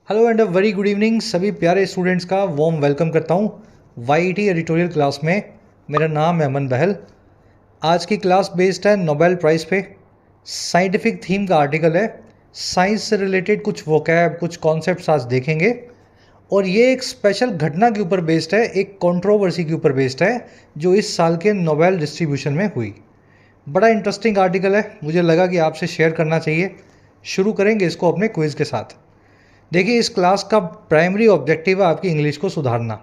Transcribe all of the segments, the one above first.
Hello and a very good evening सभी प्यारे students का वार्म वेलकम करता हूँ वाईटी एडिटोरियल क्लास में। मेरा नाम है अमन बहल। आज की क्लास बेस्ड है नोबेल प्राइज़ पे। साइंटिफिक थीम का आर्टिकल है। साइंस से रिलेटेड कुछ वोकैब कुछ कॉन्सेप्ट्स आज देखेंगे और ये एक स्पेशल घटना के ऊपर बेस्ड है, एक कंट्रोवर्सी के ऊपर बेस्ड है जो इस साल के नोबेल डिस्ट्रीब्यूशन में हुई। बड़ा इंटरेस्टिंग आर्टिकल है, मुझे लगा कि आपसे शेयर करना चाहिए। शुरू करेंगे इसको अपने क्विज़ के साथ। देखिए, इस क्लास का प्राइमरी ऑब्जेक्टिव है आपकी इंग्लिश को सुधारना।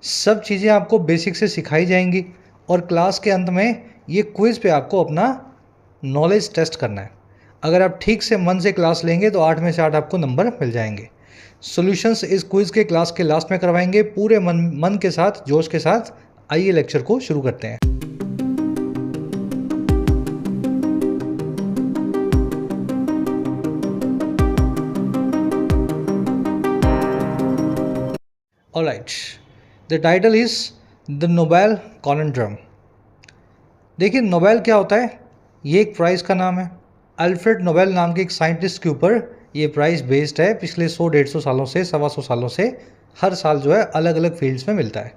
सब चीज़ें आपको बेसिक से सिखाई जाएंगी और क्लास के अंत में ये क्विज़ पे आपको अपना नॉलेज टेस्ट करना है। अगर आप ठीक से मन से क्लास लेंगे तो 8 में से 8 आपको नंबर मिल जाएंगे। सॉल्यूशंस इस क्विज़ के क्लास के लास्ट में करवाएंगे पूरे मन के साथ, जोश के साथ। आइए लेक्चर को शुरू करते हैं। Alright, the title is the Nobel conundrum. देखिए, नोबेल क्या होता है? ये एक प्राइज़ का नाम है। अल्फ्रेड नोबेल नाम के एक साइंटिस्ट के ऊपर ये प्राइज़ बेस्ड है। पिछले 100-150 सालों से, 125 सालों से हर साल जो है अलग अलग फील्ड्स में मिलता है।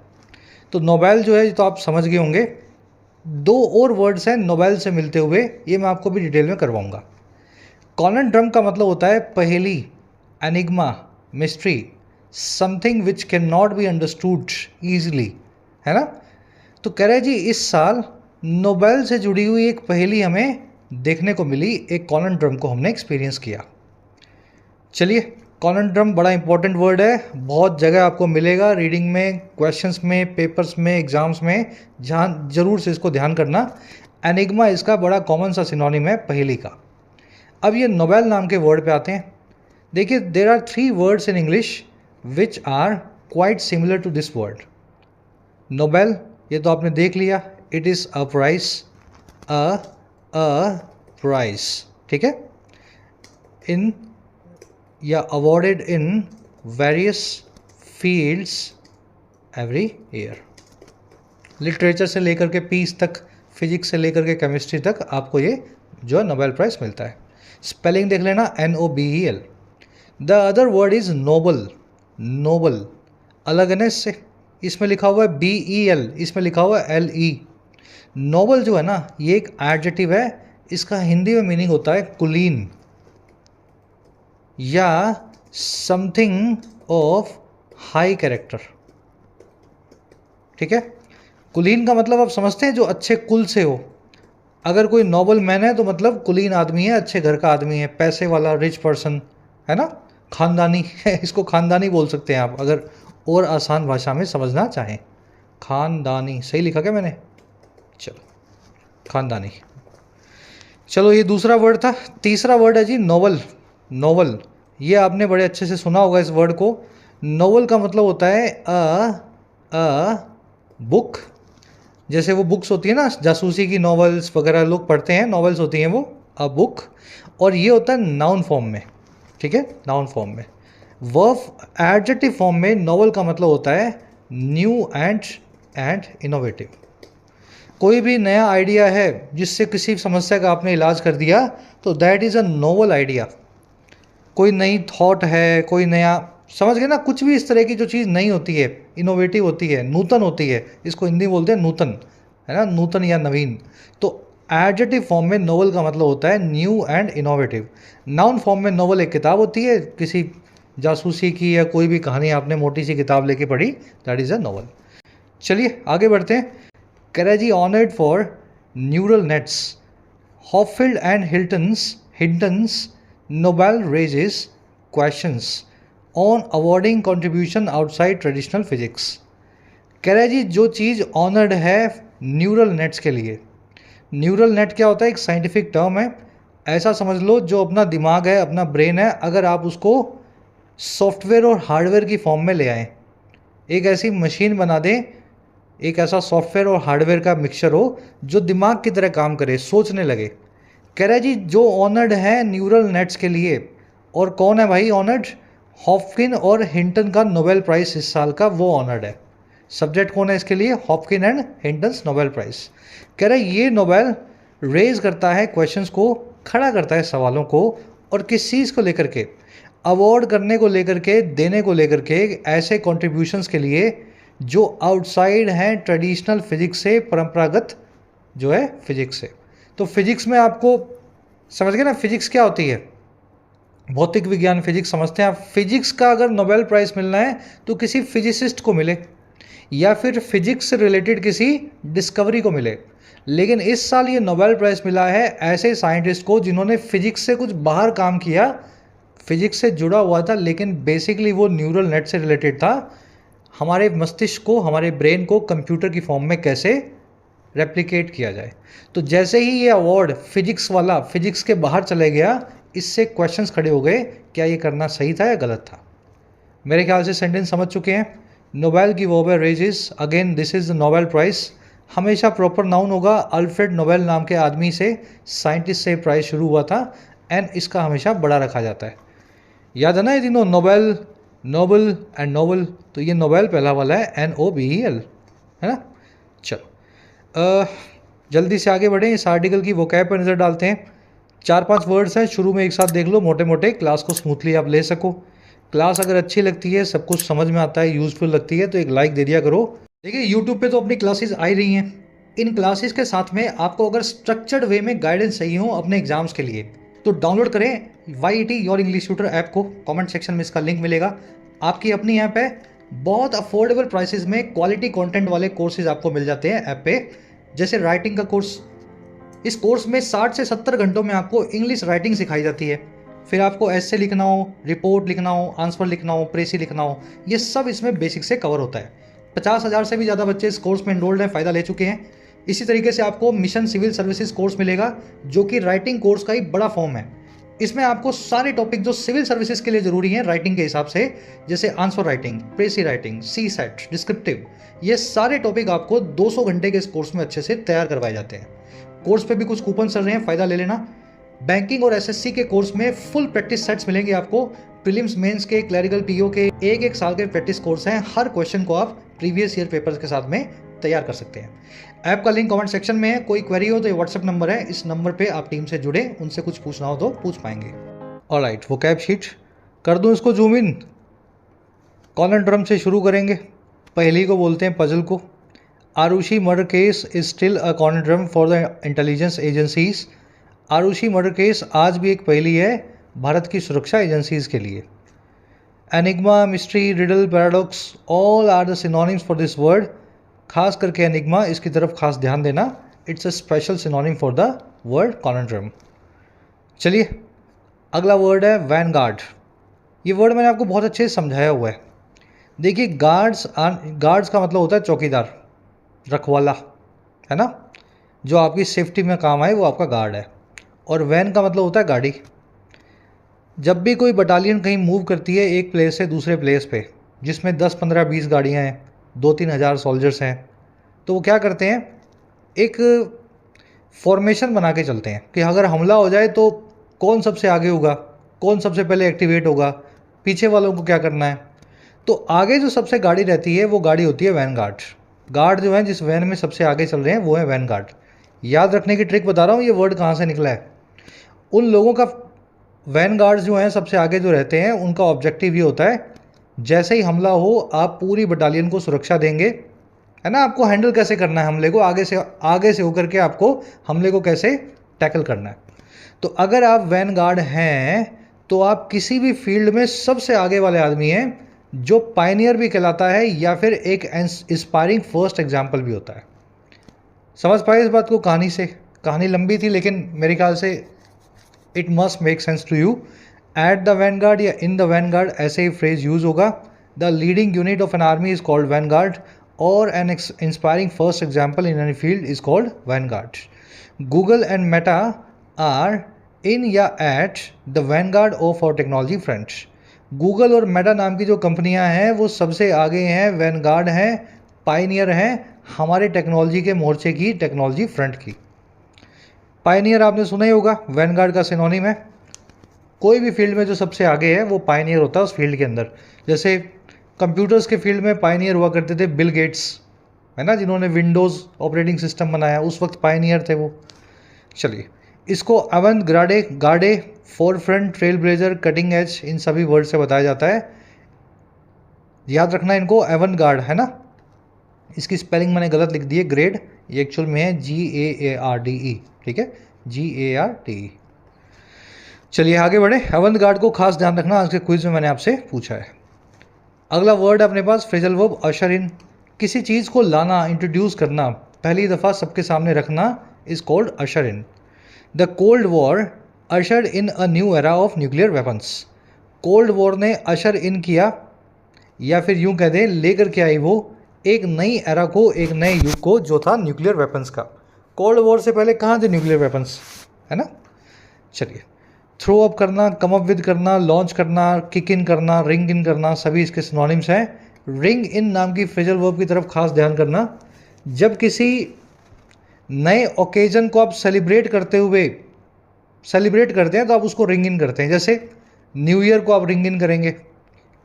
तो नोबेल जो है, तो आप समझ गए होंगे। दो और वर्ड्स हैं नोबेल से मिलते हुए, ये मैं आपको भी डिटेल में करवाऊंगा। कॉन्ड्रम का मतलब होता है पहेली, enigma, mystery, something which can not be understood easily, है ना। तो कह रहे जी, इस साल नोबेल से जुड़ी हुई एक पहेली हमें देखने को मिली, एक कॉन्ड्रम को हमने एक्सपीरियंस किया। चलिए, कॉन्ड्रम बड़ा इंपॉर्टेंट वर्ड है, बहुत जगह आपको मिलेगा, रीडिंग में, क्वेश्चंस में, पेपर्स में, एग्जाम्स में। जहाँ जरूर से इसको ध्यान करना। एनिग्मा इसका बड़ा कॉमन सा सिनोनिम है पहेली का। अब ये नोबेल नाम के वर्ड पे आते हैं। देखिए, there are 3 words in English which are quite similar to this word. Nobel, ये तो आपने देख लिया, it is a prize, a prize, ठीक है, इन या awarded in various fields every year. Literature से लेकर के पीस तक, फिजिक्स से लेकर के केमिस्ट्री तक आपको ये जो है नोबेल प्राइज़ मिलता है। स्पेलिंग देख लेना, NOBEL। The other word is noble. Noble अलग है ना इससे, इसमें लिखा हुआ है BEL, इसमें लिखा हुआ है LE। नोबल जो है ना, ये एक एडजेक्टिव है, इसका हिंदी में मीनिंग होता है कुलीन या समथिंग ऑफ हाई कैरेक्टर, ठीक है। कुलीन का मतलब आप समझते हैं, जो अच्छे कुल से हो। अगर कोई नोबल मैन है तो मतलब कुलीन आदमी है, अच्छे घर का आदमी है, पैसे वाला, रिच पर्सन, है ना, खानदानी है। इसको खानदानी बोल सकते हैं आप, अगर और आसान भाषा में समझना चाहें। खानदानी सही लिखा क्या मैंने? चलो, खानदानी। चलो, ये दूसरा वर्ड था। तीसरा वर्ड है जी नोवेल। नोवेल, ये आपने बड़े अच्छे से सुना होगा इस वर्ड को। नोवेल का मतलब होता है अ बुक। जैसे वो बुक्स होती है ना, जासूसी की नॉवेल्स वगैरह लोग पढ़ते हैं, नॉवेल्स होती हैं वो, अ बुक। और ये होता है नाउन फॉर्म में, ठीक है, नाउन फॉर्म में। वर्ब एडजेक्टिव फॉर्म में नॉवल का मतलब होता है न्यू एंड इनोवेटिव। कोई भी नया आइडिया है जिससे किसी समस्या का आपने इलाज कर दिया, तो that is a novel idea. कोई नई थॉट है, कोई नया, समझ गए ना, कुछ भी इस तरह की जो चीज़ नई होती है, इनोवेटिव होती है, नूतन होती है, इसको हिंदी बोलते हैं नूतन, है ना, नूतन या नवीन। तो एडजेक्टिव फॉर्म में नोवेल का मतलब होता है new and innovative. Noun form में नोवेल एक किताब होती है, किसी जासूसी की या कोई भी कहानी आपने मोटी सी किताब लेके पढ़ी, दैट इज़ अ नोवेल। चलिए आगे बढ़ते हैं। Karachi honored for neural nets. Hopfield and Hinton's Nobel raises questions on awarding contribution outside traditional physics. Karachi जो चीज़ ऑनर्ड है न्यूरल नेट्स के लिए। न्यूरल नेट क्या होता है? एक साइंटिफिक टर्म है। ऐसा समझ लो, जो अपना दिमाग है, अपना ब्रेन है, अगर आप उसको सॉफ्टवेयर और हार्डवेयर की फॉर्म में ले आएँ, एक ऐसी मशीन बना दें, एक ऐसा सॉफ्टवेयर और हार्डवेयर का मिक्सचर हो जो दिमाग की तरह काम करे, सोचने लगे। कह रहा है जी, जो ऑनर्ड है न्यूरल नेट्स के लिए। और कौन है भाई ऑनर्ड? हॉपकिन और हिंटन का नोबेल प्राइज़ इस साल का वो ऑनर्ड है। सब्जेक्ट कौन है इसके लिए? Hopkin and Hinton's Nobel prize. कह रहा है ये नोबेल रेज करता है क्वेश्चंस को, खड़ा करता है सवालों को। और किस चीज़ को लेकर के? अवॉर्ड करने को लेकर के, देने को लेकर के ऐसे कॉन्ट्रीब्यूशंस के लिए जो आउटसाइड हैं ट्रेडिशनल फिजिक्स से, परंपरागत जो है फिजिक्स से। तो फिजिक्स में आपको समझ गए ना फिजिक्स क्या होती है, भौतिक विज्ञान फिजिक्स समझते हैं आप। फिजिक्स का अगर नोबेल प्राइज़ मिलना है तो किसी फिजिसिस्ट को मिले या फिर फिजिक्स से रिलेटेड किसी डिस्कवरी को मिले। लेकिन इस साल ये नोबेल प्राइज़ मिला है ऐसे साइंटिस्ट को जिन्होंने फिजिक्स से कुछ बाहर काम किया, फिजिक्स से जुड़ा हुआ था लेकिन बेसिकली वो न्यूरल नेट से रिलेटेड था। हमारे मस्तिष्क को, हमारे ब्रेन को कंप्यूटर की फॉर्म में कैसे रेप्लिकेट किया जाए। तो जैसे ही ये अवार्ड फिजिक्स वाला फिजिक्स के बाहर चले गया, इससे क्वेश्चंस खड़े हो गए, क्या ये करना सही था या गलत था। मेरे ख्याल से सेंटेंस समझ चुके हैं। नोबेल की वोबर rages again this is the Nobel prize. हमेशा प्रॉपर नाउन होगा। अल्फ्रेड नोबेल नाम के आदमी से, साइंटिस्ट से प्राइज़ शुरू हुआ था एंड इसका हमेशा बड़ा रखा जाता है। याद है ना ये तीनों, नोबेल, नोबल एंड नोबल। तो ये नोबेल पहला वाला है NOBEL, है ना। चलो जल्दी से आगे बढ़ें। इस आर्टिकल की वोकैब पर नज़र डालते हैं। 4-5 वर्ड्स हैं, शुरू में एक साथ देख लो मोटे मोटे, क्लास को स्मूथली आप ले सको। क्लास अगर अच्छी लगती है, सब कुछ समझ में आता है, यूज़फुल लगती है तो एक लाइक दे दिया करो। देखिए यूट्यूब पे तो अपनी क्लासेस आ ही रही हैं। इन क्लासेस के साथ में आपको अगर स्ट्रक्चर्ड वे में गाइडेंस चाहिए हो अपने एग्जाम्स के लिए तो डाउनलोड करें YET your English tutor app को। कमेंट सेक्शन में इसका लिंक मिलेगा। आपकी अपनी ऐप है, बहुत अफोर्डेबल प्राइसेस में क्वालिटी कंटेंट वाले कोर्सेज आपको मिल जाते हैं ऐप पे। जैसे राइटिंग का कोर्स, इस कोर्स में 60 से 70 घंटों में आपको इंग्लिश राइटिंग सिखाई जाती है। फिर आपको एस्से लिखना हो, रिपोर्ट लिखना हो, आंसर लिखना हो, प्रेसी लिखना हो, ये सब इसमें बेसिक से कवर होता है। 50,000 से भी ज़्यादा बच्चे इस कोर्स में एनरोल्ड हैं, फ़ायदा ले चुके हैं। इसी तरीके से आपको मिशन सिविल सर्विसेज कोर्स मिलेगा जो कि राइटिंग कोर्स का ही बड़ा फॉर्म है। इसमें आपको सारे टॉपिक जो सिविल सर्विसेज के लिए ज़रूरी हैं राइटिंग के हिसाब से, जैसे answer writing, प्रेसी writing, CSAT, descriptive, ये सारे टॉपिक आपको 200 घंटे के इस कोर्स में अच्छे से तैयार करवाए जाते हैं। कोर्स पे भी कुछ कूपन चल रहे हैं, फ़ायदा ले लेना। बैंकिंग और SSC के कोर्स में फुल प्रैक्टिस सेट्स मिलेंगे आपको। प्रीलिम्स, मेंस के, क्लरिकल PO के एक साल के प्रैक्टिस कोर्स हैं। हर क्वेश्चन को आप प्रीवियस ईयर पेपर्स के साथ में तैयार कर सकते हैं। ऐप का लिंक कमेंट सेक्शन में है। कोई क्वेरी हो तो ये व्हाट्सएप नंबर है, इस नंबर पे आप टीम से जुड़े, उनसे कुछ पूछना हो तो पूछ पाएंगे। ऑलराइट, वोकैब शीट कर दूं इसको जूम इन। कॉन्ड्रम से शुरू करेंगे। पहली को बोलते हैं पजल को। Aarushi murder case is still a conundrum for the intelligence agencies. Aarushi murder case आज भी एक पहेली है भारत की सुरक्षा एजेंसीज के लिए। Enigma, mystery, riddle, paradox all are the synonyms for this word. खास करके एनिग्मा, इसकी तरफ खास ध्यान देना, it's a special synonym for the word conundrum. चलिए अगला वर्ड है वैनगार्ड। ये वर्ड मैंने आपको बहुत अच्छे से समझाया हुआ है। देखिए गार्ड्स का मतलब होता है चौकीदार, रखवाला, है ना, जो आपकी सेफ्टी में काम आए वो आपका गार्ड है। और वैन का मतलब होता है गाड़ी। जब भी कोई बटालियन कहीं मूव करती है एक प्लेस से दूसरे प्लेस पे, जिसमें 10, 15, 20 गाड़ियाँ हैं, 2-3 हज़ार सोल्जर्स हैं, तो वो क्या करते हैं, एक फॉर्मेशन बना के चलते हैं कि अगर हमला हो जाए तो कौन सबसे आगे होगा, कौन सबसे पहले एक्टिवेट होगा, पीछे वालों को क्या करना है। तो आगे जो सबसे गाड़ी रहती है वो गाड़ी होती है वैन गार्ड। गार्ड जो है जिस वैन में सबसे आगे चल रहे हैं वो है वैन गार्ड। याद रखने की ट्रिक बता रहा हूँ, ये वर्ड कहाँ से निकला है। उन लोगों का, वैन गार्ड्स जो हैं सबसे आगे जो रहते हैं, उनका ऑब्जेक्टिव ये होता है जैसे ही हमला हो आप पूरी बटालियन को सुरक्षा देंगे, है ना। आपको हैंडल कैसे करना है हमले को, आगे से होकर के आपको हमले को कैसे टैकल करना है। तो अगर आप वैन गार्ड हैं तो आप किसी भी फील्ड में सबसे आगे वाले आदमी हैं, जो पायनियर भी कहलाता है या फिर एक इंस्पायरिंग फर्स्ट एग्जाम्पल भी होता है। समझ पाए इस बात को कहानी से। कहानी लंबी थी लेकिन मेरे ख्याल से it must make sense to you. At the vanguard या इन द वैनगार्ड ऐसे ही फ्रेज यूज होगा। The leading unit of an army is called vanguard और an inspiring first example in any field is called vanguard. Google and Meta are in या at the vanguard of our technology front. Google और Meta नाम की जो कंपनियां हैं वो सबसे आगे हैं, वैनगार्ड हैं, पायनियर हैं हमारे टेक्नोलॉजी के मोर्चे की, टेक्नोलॉजी फ्रंट की। पायनियर आपने सुना ही होगा, वैनगार्ड का सिनोनिम है। कोई भी फील्ड में जो सबसे आगे है वो पायनियर होता है उस फील्ड के अंदर। जैसे कंप्यूटर्स के फील्ड में पायनियर हुआ करते थे बिल गेट्स, है ना, जिन्होंने विंडोज़ ऑपरेटिंग सिस्टम बनाया, उस वक्त पायनियर थे वो। चलिए इसको avant grade, garde, forefront, trailblazer, cutting edge, इन सभी वर्ड से बताया जाता है। याद रखना इनको, एवन गार्ड है ना, इसकी स्पेलिंग मैंने गलत लिख दी है, ग्रेड, ये एक्चुअल में है GAARDE, ठीक है, GARDE। चलिए आगे बढ़े। एवन गार्ड को खास ध्यान रखना, आज के क्विज में मैंने आपसे पूछा है। अगला वर्ड है अपने पास फ्रेजल वर्ब अशर इन। किसी चीज़ को लाना, इंट्रोड्यूस करना, पहली दफ़ा सबके सामने रखना is called usher in. The cold war ushered in a new era of nuclear weapons. Cold war ने अशर इन किया, या फिर यूं कह दें लेकर के आई वो एक नई एरा को, एक नए युग को, जो था न्यूक्लियर वेपन्स का। कोल्ड वॉर से पहले कहाँ थे न्यूक्लियर वेपन्स, है ना। चलिए, थ्रो अप करना, कम अप विद करना, लॉन्च करना, किक इन करना, रिंग इन करना, सभी इसके सिनोनिम्स हैं। रिंग इन नाम की फ्रेजल वर्ब की तरफ खास ध्यान करना। जब किसी नए ओकेजन को आप सेलिब्रेट करते हैं तो आप उसको रिंग इन करते हैं। जैसे न्यू ईयर को आप रिंग इन करेंगे,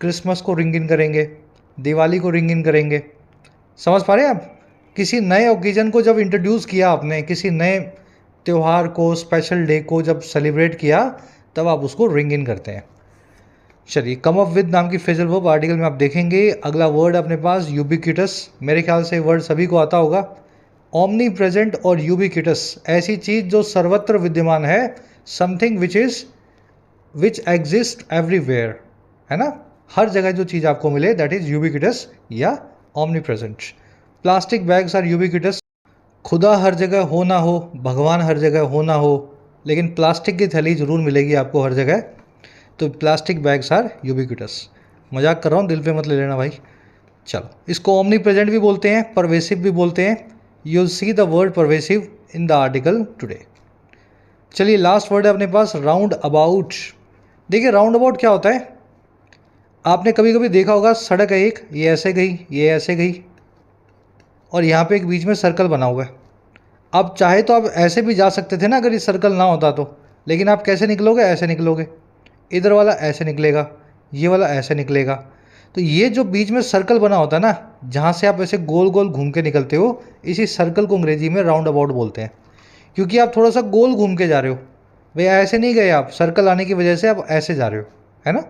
क्रिसमस को रिंग इन करेंगे, दिवाली को रिंग इन करेंगे। समझ पा रहे हैं आप? किसी नए ओकेजन को जब इंट्रोड्यूस किया आपने, किसी नए त्यौहार को, स्पेशल डे को जब सेलिब्रेट किया, तब आप उसको रिंग इन करते हैं। चलिए, कम अप विद नाम की फ्रेजल वर्ब आर्टिकल में आप देखेंगे। अगला वर्ड अपने पास यूबिक्विटस। मेरे ख्याल से वर्ड सभी को आता होगा। ओमनी प्रेजेंट और यूबिक्विटस, ऐसी चीज़ जो सर्वत्र विद्यमान है, समथिंग विच एग्जिस्ट एवरीवेयर, है ना, हर जगह जो चीज़ आपको मिले, दैट इज यूबिक्विटस या omnipresent. Plastic bags are ubiquitous. खुदा हर जगह हो ना हो, भगवान हर जगह हो ना हो, लेकिन प्लास्टिक की थैली ज़रूर मिलेगी आपको हर जगह, तो प्लास्टिक बैग्स आर यूबिक्विटस। मजाक कर रहा हूँ, दिल पे मत ले लेना भाई। चलो, इसको ओमनी प्रेजेंट भी बोलते हैं, परवेसिव भी बोलते हैं। You'll see the word pervasive in the article today. चलिए, लास्ट वर्ड है अपने पास राउंड अबाउट। देखिए, राउंड अबाउट क्या होता है, आपने कभी कभी देखा होगा, सड़क है एक, ये ऐसे गई, ये ऐसे गई, और यहाँ पे एक बीच में सर्कल बना हुआ है। अब चाहे तो आप ऐसे भी जा सकते थे ना, अगर ये सर्कल ना होता तो, लेकिन आप कैसे निकलोगे, ऐसे निकलोगे, इधर वाला ऐसे निकलेगा, ये वाला ऐसे निकलेगा। तो ये जो बीच में सर्कल बना होता है ना, जहाँ से आप ऐसे गोल गोल घूम के निकलते हो, इसी सर्कल को अंग्रेजी में राउंड अबाउट बोलते हैं, क्योंकि आप थोड़ा सा गोल घूम के जा रहे हो। भैया ऐसे नहीं गए आप, सर्कल आने की वजह से आप ऐसे जा रहे हो, है ना।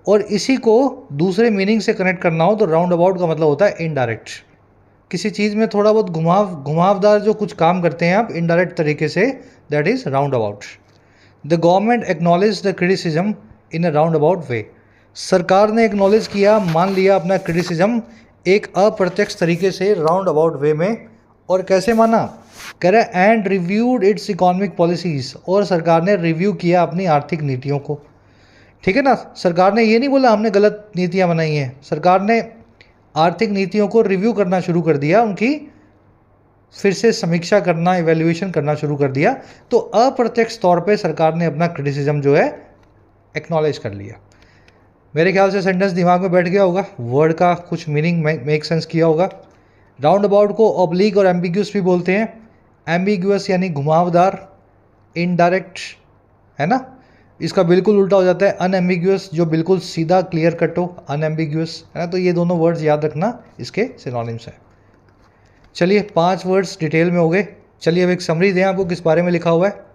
और इसी को दूसरे मीनिंग से कनेक्ट करना हो तो राउंड अबाउट का मतलब होता है इनडायरेक्ट। किसी चीज़ में थोड़ा बहुत घुमावदार जो कुछ काम करते हैं आप इनडायरेक्ट तरीके से, that is roundabout. The government acknowledge the criticism in a roundabout way. सरकार ने एक्नॉलेज किया, मान लिया अपना क्रिटिसिज्म एक अप्रत्यक्ष तरीके से, राउंड अबाउट वे में। और कैसे माना, कह रहे and reviewed it's economic policies, और सरकार ने रिव्यू किया अपनी आर्थिक नीतियों को। ठीक है ना, सरकार ने ये नहीं बोला हमने गलत नीतियाँ बनाई हैं, सरकार ने आर्थिक नीतियों को रिव्यू करना शुरू कर दिया, उनकी फिर से समीक्षा करना, इवैल्यूएशन करना शुरू कर दिया। तो अप्रत्यक्ष तौर पे सरकार ने अपना क्रिटिसिज्म जो है एक्नॉलेज कर लिया। मेरे ख्याल से सेंटेंस दिमाग में बैठ गया होगा, वर्ड का कुछ मीनिंग मेक सेंस किया होगा। राउंड अबाउट को ऑब्लिक और एम्बिग्यूस भी बोलते हैं। एम्बिग्यूस यानी घुमावदार, इनडायरेक्ट, है ना। इसका बिल्कुल उल्टा हो जाता है अनएम्बिग्यूस, जो बिल्कुल सीधा क्लियर कट हो, अनएम्बिग्यूस, है ना। तो ये दोनों वर्ड्स याद रखना, इसके सिनोनिम्स हैं। चलिए, 5 वर्ड्स डिटेल में हो गए। चलिए अब एक समरी दें आपको किस बारे में लिखा हुआ है।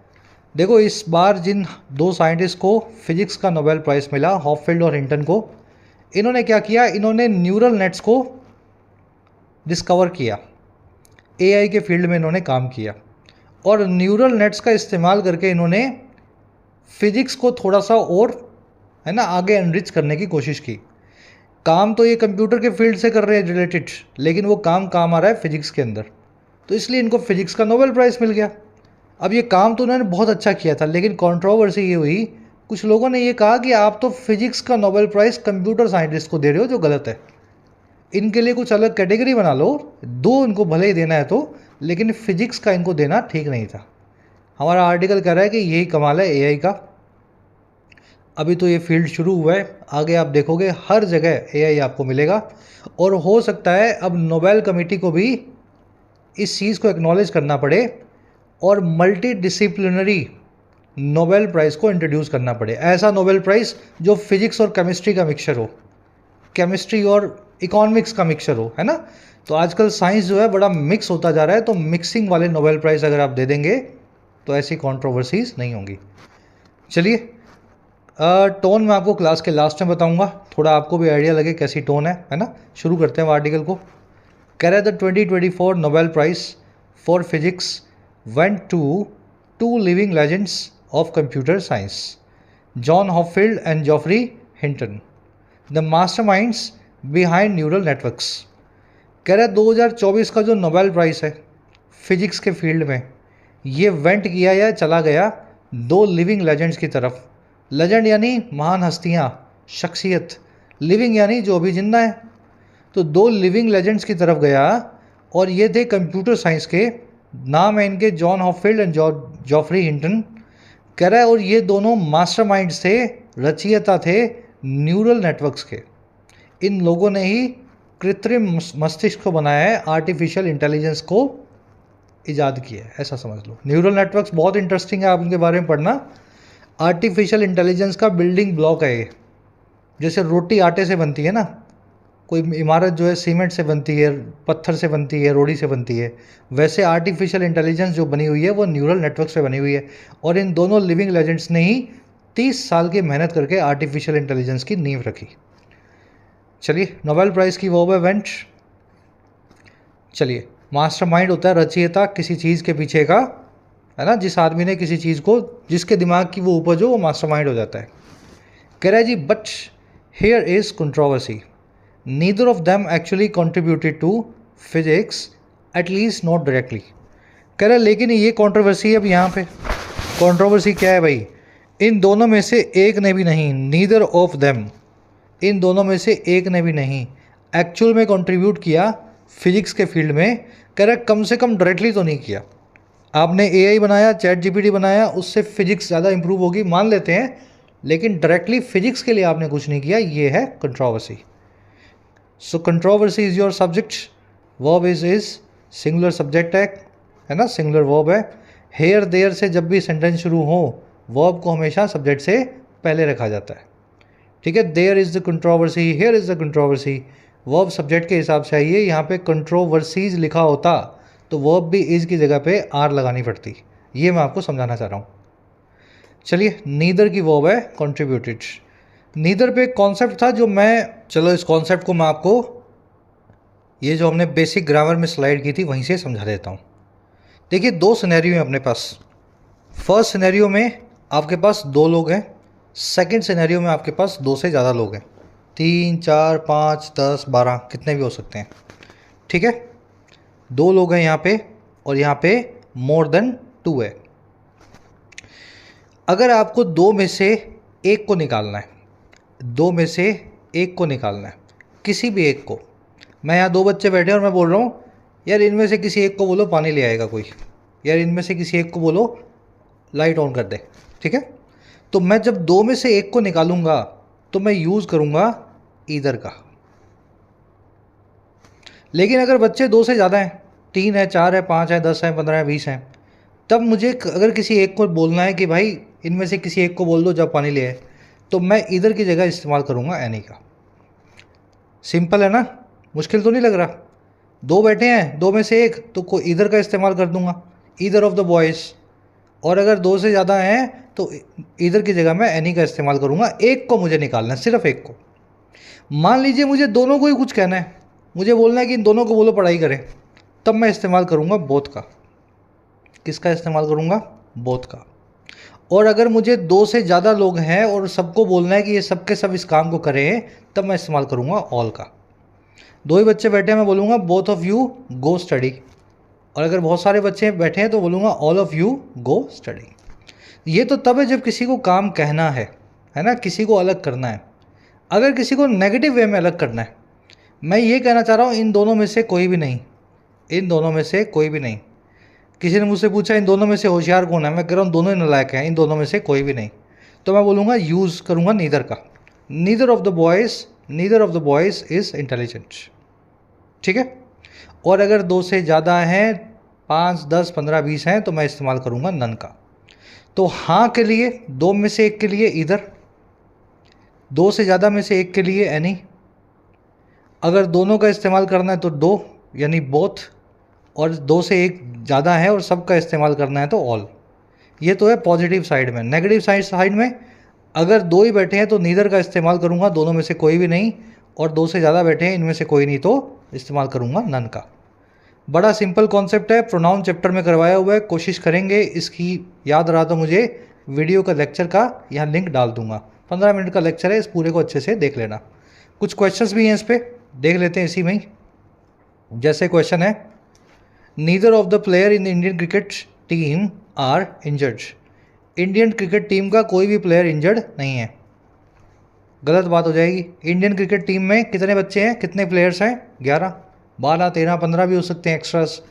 देखो, इस बार जिन 2 साइंटिस्ट को फिजिक्स का नोबेल प्राइज़ मिला, हॉपफील्ड और हिंटन को, इन्होंने क्या किया, इन्होंने न्यूरल नेट्स को डिस्कवर किया। एआई के फील्ड में इन्होंने काम किया, और न्यूरल नेट्स का इस्तेमाल करके इन्होंने फिजिक्स को थोड़ा सा और, है ना, आगे एनरिच करने की कोशिश की। काम तो ये कंप्यूटर के फील्ड से कर रहे हैं रिलेटेड, लेकिन वो काम आ रहा है फिजिक्स के अंदर, तो इसलिए इनको फिजिक्स का नोबेल प्राइज़ मिल गया। अब ये काम तो उन्होंने बहुत अच्छा किया था, लेकिन कंट्रोवर्सी ये हुई, कुछ लोगों ने ये कहा कि आप तो फिजिक्स का नोबेल प्राइज़ कंप्यूटर साइंटिस्ट को दे रहे हो, जो गलत है। इनके लिए कुछ अलग कैटेगरी बना लो, 2 इनको भले ही देना है तो, लेकिन फिजिक्स का इनको देना ठीक नहीं था। हमारा आर्टिकल कह रहा है कि यही कमाल है एआई का। अभी तो ये फील्ड शुरू हुआ है, आगे आप देखोगे हर जगह एआई आपको मिलेगा, और हो सकता है अब नोबेल कमेटी को भी इस चीज़ को एक्नॉलेज करना पड़े और मल्टी डिसिप्लिनरी नोबेल प्राइज़ को इंट्रोड्यूस करना पड़े। ऐसा नोबेल प्राइज़ जो फिजिक्स और केमिस्ट्री का मिक्सचर हो, केमिस्ट्री और इकोनॉमिक्स का मिक्सचर हो, है ना। तो आजकल साइंस जो है बड़ा मिक्स होता जा रहा है, तो मिक्सिंग वाले नोबेल प्राइज़ अगर आप दे देंगे तो ऐसी कंट्रोवर्सीज नहीं होंगी। चलिए, टोन मैं आपको क्लास के लास्ट में बताऊंगा, थोड़ा आपको भी आइडिया लगे कैसी टोन है ना। शुरू करते हैं आर्टिकल को। कह रहा है the 2024 Nobel prize for physics went to two living legends of computer science, John Hopfield and Geoffrey Hinton, the masterminds behind neural networks. कह रहा है 2024 का जो नोबेल प्राइज़ है फिजिक्स के फील्ड में, ये वेंट किया या चला गया दो लिविंग लेजेंड्स की तरफ। लेजेंड यानी महान हस्तियाँ, शख्सियत, लिविंग यानी जो अभी जिंदा है। तो दो लिविंग लेजेंड्स की तरफ गया और ये थे कंप्यूटर साइंस के, नाम है इनके John Hopfield and Geoffrey Hinton. कह रहा है और ये दोनों मास्टरमाइंड्स थे, रचयिता थे न्यूरल नेटवर्क्स के। इन लोगों ने ही कृत्रिम मस्तिष्क को बनाया है, आर्टिफिशियल इंटेलिजेंस को ईजाद किया है, ऐसा समझ लो। न्यूरल नेटवर्क्स बहुत इंटरेस्टिंग है, आप इनके बारे में पढ़ना। आर्टिफिशियल इंटेलिजेंस का बिल्डिंग ब्लॉक है ये। जैसे रोटी आटे से बनती है ना, कोई इमारत जो है सीमेंट से बनती है, पत्थर से बनती है, रोड़ी से बनती है, वैसे आर्टिफिशियल इंटेलिजेंस जो बनी हुई है वो न्यूरल नेटवर्क्स पे बनी हुई है। और इन दोनों लिविंग लेजेंड्स ने ही 30 साल की मेहनत करके आर्टिफिशियल इंटेलिजेंस की नींव रखी। चलिए, नोबेल प्राइज़ की वो इवेंट। चलिए, मास्टरमाइंड होता है रचयिता किसी चीज़ के पीछे का, है ना। जिस आदमी ने किसी चीज़ को, जिसके दिमाग की वो उपज हो, वो मास्टरमाइंड हो जाता है। कह रहा है जी, but here is controversy, neither of them actually contributed to physics, at least not directly. कह रहा है लेकिन ये कंट्रोवर्सी है। अब यहाँ पे कंट्रोवर्सी क्या है भाई, इन दोनों में से एक ने भी नहीं, नीदर ऑफ देम, इन दोनों में से एक ने भी नहीं एक्चुअल में कंट्रीब्यूट किया फिजिक्स के फील्ड में। कह रहा है कम से कम डायरेक्टली तो नहीं किया। आपने एआई बनाया, चैट जीपीटी बनाया, उससे फिजिक्स ज़्यादा इंप्रूव होगी मान लेते हैं, लेकिन डायरेक्टली फिजिक्स के लिए आपने कुछ नहीं किया। ये है controversy. So controversy is your subject, verb is singular subject है ना, सिंगुलर वर्ब है। हेयर देयर से जब भी सेंटेंस शुरू हो, वर्ब को हमेशा सब्जेक्ट से पहले रखा जाता है, ठीक है। There is the controversy, here is the controversy, verb subject के हिसाब से आइए। यहाँ पे कंट्रोवर्सीज लिखा होता तो वर्ब भी इज़ की जगह पे आर लगानी पड़ती। ये मैं आपको समझाना चाह रहा हूँ। चलिए, नीदर की वर्ब है कंट्रीब्यूटेड। नीदर पे एक कॉन्सेप्ट था जो चलो इस कॉन्सेप्ट को मैं आपको, ये जो हमने बेसिक ग्रामर में स्लाइड की थी वहीं से समझा देता हूँ। देखिए, दो सिनेरियो हैं अपने पास। फर्स्ट सिनेरियो में आपके पास दो लोग हैं, सेकंड सिनेरियो में आपके पास दो से ज़्यादा लोग हैं, 3, 4, 5, 10, 12 कितने भी हो सकते हैं, ठीक है। दो लोग हैं यहाँ पे और यहाँ पे मोर देन 2 है। अगर आपको दो में से एक को निकालना है, दो में से एक को निकालना है, किसी भी एक को, मैं यहाँ दो बच्चे बैठे हैं और मैं बोल रहा हूँ यार इनमें से किसी एक को बोलो पानी ले आएगा कोई, यार इनमें से किसी एक को बोलो लाइट ऑन कर दे, ठीक है। तो मैं जब दो में से एक को निकालूंगा तो मैं यूज़ करूँगा ईदर का। लेकिन अगर बच्चे दो से ज़्यादा हैं, 3 है, 4 है, 5 है, 10 है, 15 है, 20 हैं, तब मुझे अगर किसी एक को बोलना है कि भाई इनमें से किसी एक को बोल दो जब पानी ले आए, तो मैं ईदर की जगह इस्तेमाल करूँगा एनी का। सिंपल है ना, मुश्किल तो नहीं लग रहा। दो बैठे हैं, दो में से एक, तो को ईदर का इस्तेमाल कर दूंगा, ईदर ऑफ द बॉयज़। और अगर दो से ज़्यादा हैं तो ईदर की जगह मैं एनी का इस्तेमाल करूँगा। एक को मुझे निकालना है, सिर्फ एक को। मान लीजिए मुझे दोनों को ही कुछ कहना है, मुझे बोलना है कि इन दोनों को बोलो पढ़ाई करें, तब मैं इस्तेमाल करूँगा बोथ का। किसका इस्तेमाल करूँगा? बोथ का। और अगर मुझे दो से ज़्यादा लोग हैं और सबको बोलना है कि ये सब के सब इस काम को करें, तब मैं इस्तेमाल करूँगा ऑल का। दो ही बच्चे बैठे हैं, मैं बोलूँगा both of you go study. और अगर बहुत सारे बच्चे बैठे हैं तो बोलूँगा all of you go study. ये तो तब है जब किसी को काम कहना है ना, किसी को अलग करना है। अगर किसी को नेगेटिव वे में अलग करना है, मैं ये कहना चाह रहा हूँ इन दोनों में से कोई भी नहीं, इन दोनों में से कोई भी नहीं। किसी ने मुझसे पूछा इन दोनों में से होशियार कौन है, मैं कह रहा हूँ दोनों ही नालायक हैं, इन दोनों में से कोई भी नहीं। तो मैं बोलूँगा यूज़ करूँगा नीदर का। Neither of the boys is intelligent, ठीक है। और अगर दो से ज़्यादा हैं, 5, 10, 15, 20 हैं, तो मैं इस्तेमाल करूँगा नन का। तो हाँ के लिए दो में से एक के लिए ईदर, दो से ज़्यादा में से एक के लिए एनी, अगर दोनों का इस्तेमाल करना है तो दो यानी बोथ, और दो से एक ज़्यादा है और सब का इस्तेमाल करना है तो ऑल। ये तो है पॉजिटिव साइड में। नेगेटिव साइड में अगर दो ही बैठे हैं तो नीदर का इस्तेमाल करूँगा, दोनों में से कोई भी नहीं, और दो से ज़्यादा बैठे हैं इनमें से कोई नहीं तो इस्तेमाल करूँगा नन का। बड़ा सिंपल कॉन्सेप्ट है, प्रोनाउन चैप्टर में करवाया हुआ है, कोशिश करेंगे इसकी याद रहा तो मुझे वीडियो का लेक्चर का यहाँ लिंक डाल दूंगा। 15 मिनट का लेक्चर है, इस पूरे को अच्छे से देख लेना। कुछ क्वेश्चंस भी हैं इस पर, देख लेते हैं इसी में ही। जैसे क्वेश्चन है, neither of the player in Indian cricket team are injured. Indian cricket team का कोई भी प्लेयर इंजर्ड नहीं है, गलत बात हो जाएगी। इंडियन क्रिकेट टीम में कितने बच्चे हैं, कितने प्लेयर्स हैं? 11, 12, 13, 15 भी हो सकते हैं एक्स्ट्रास।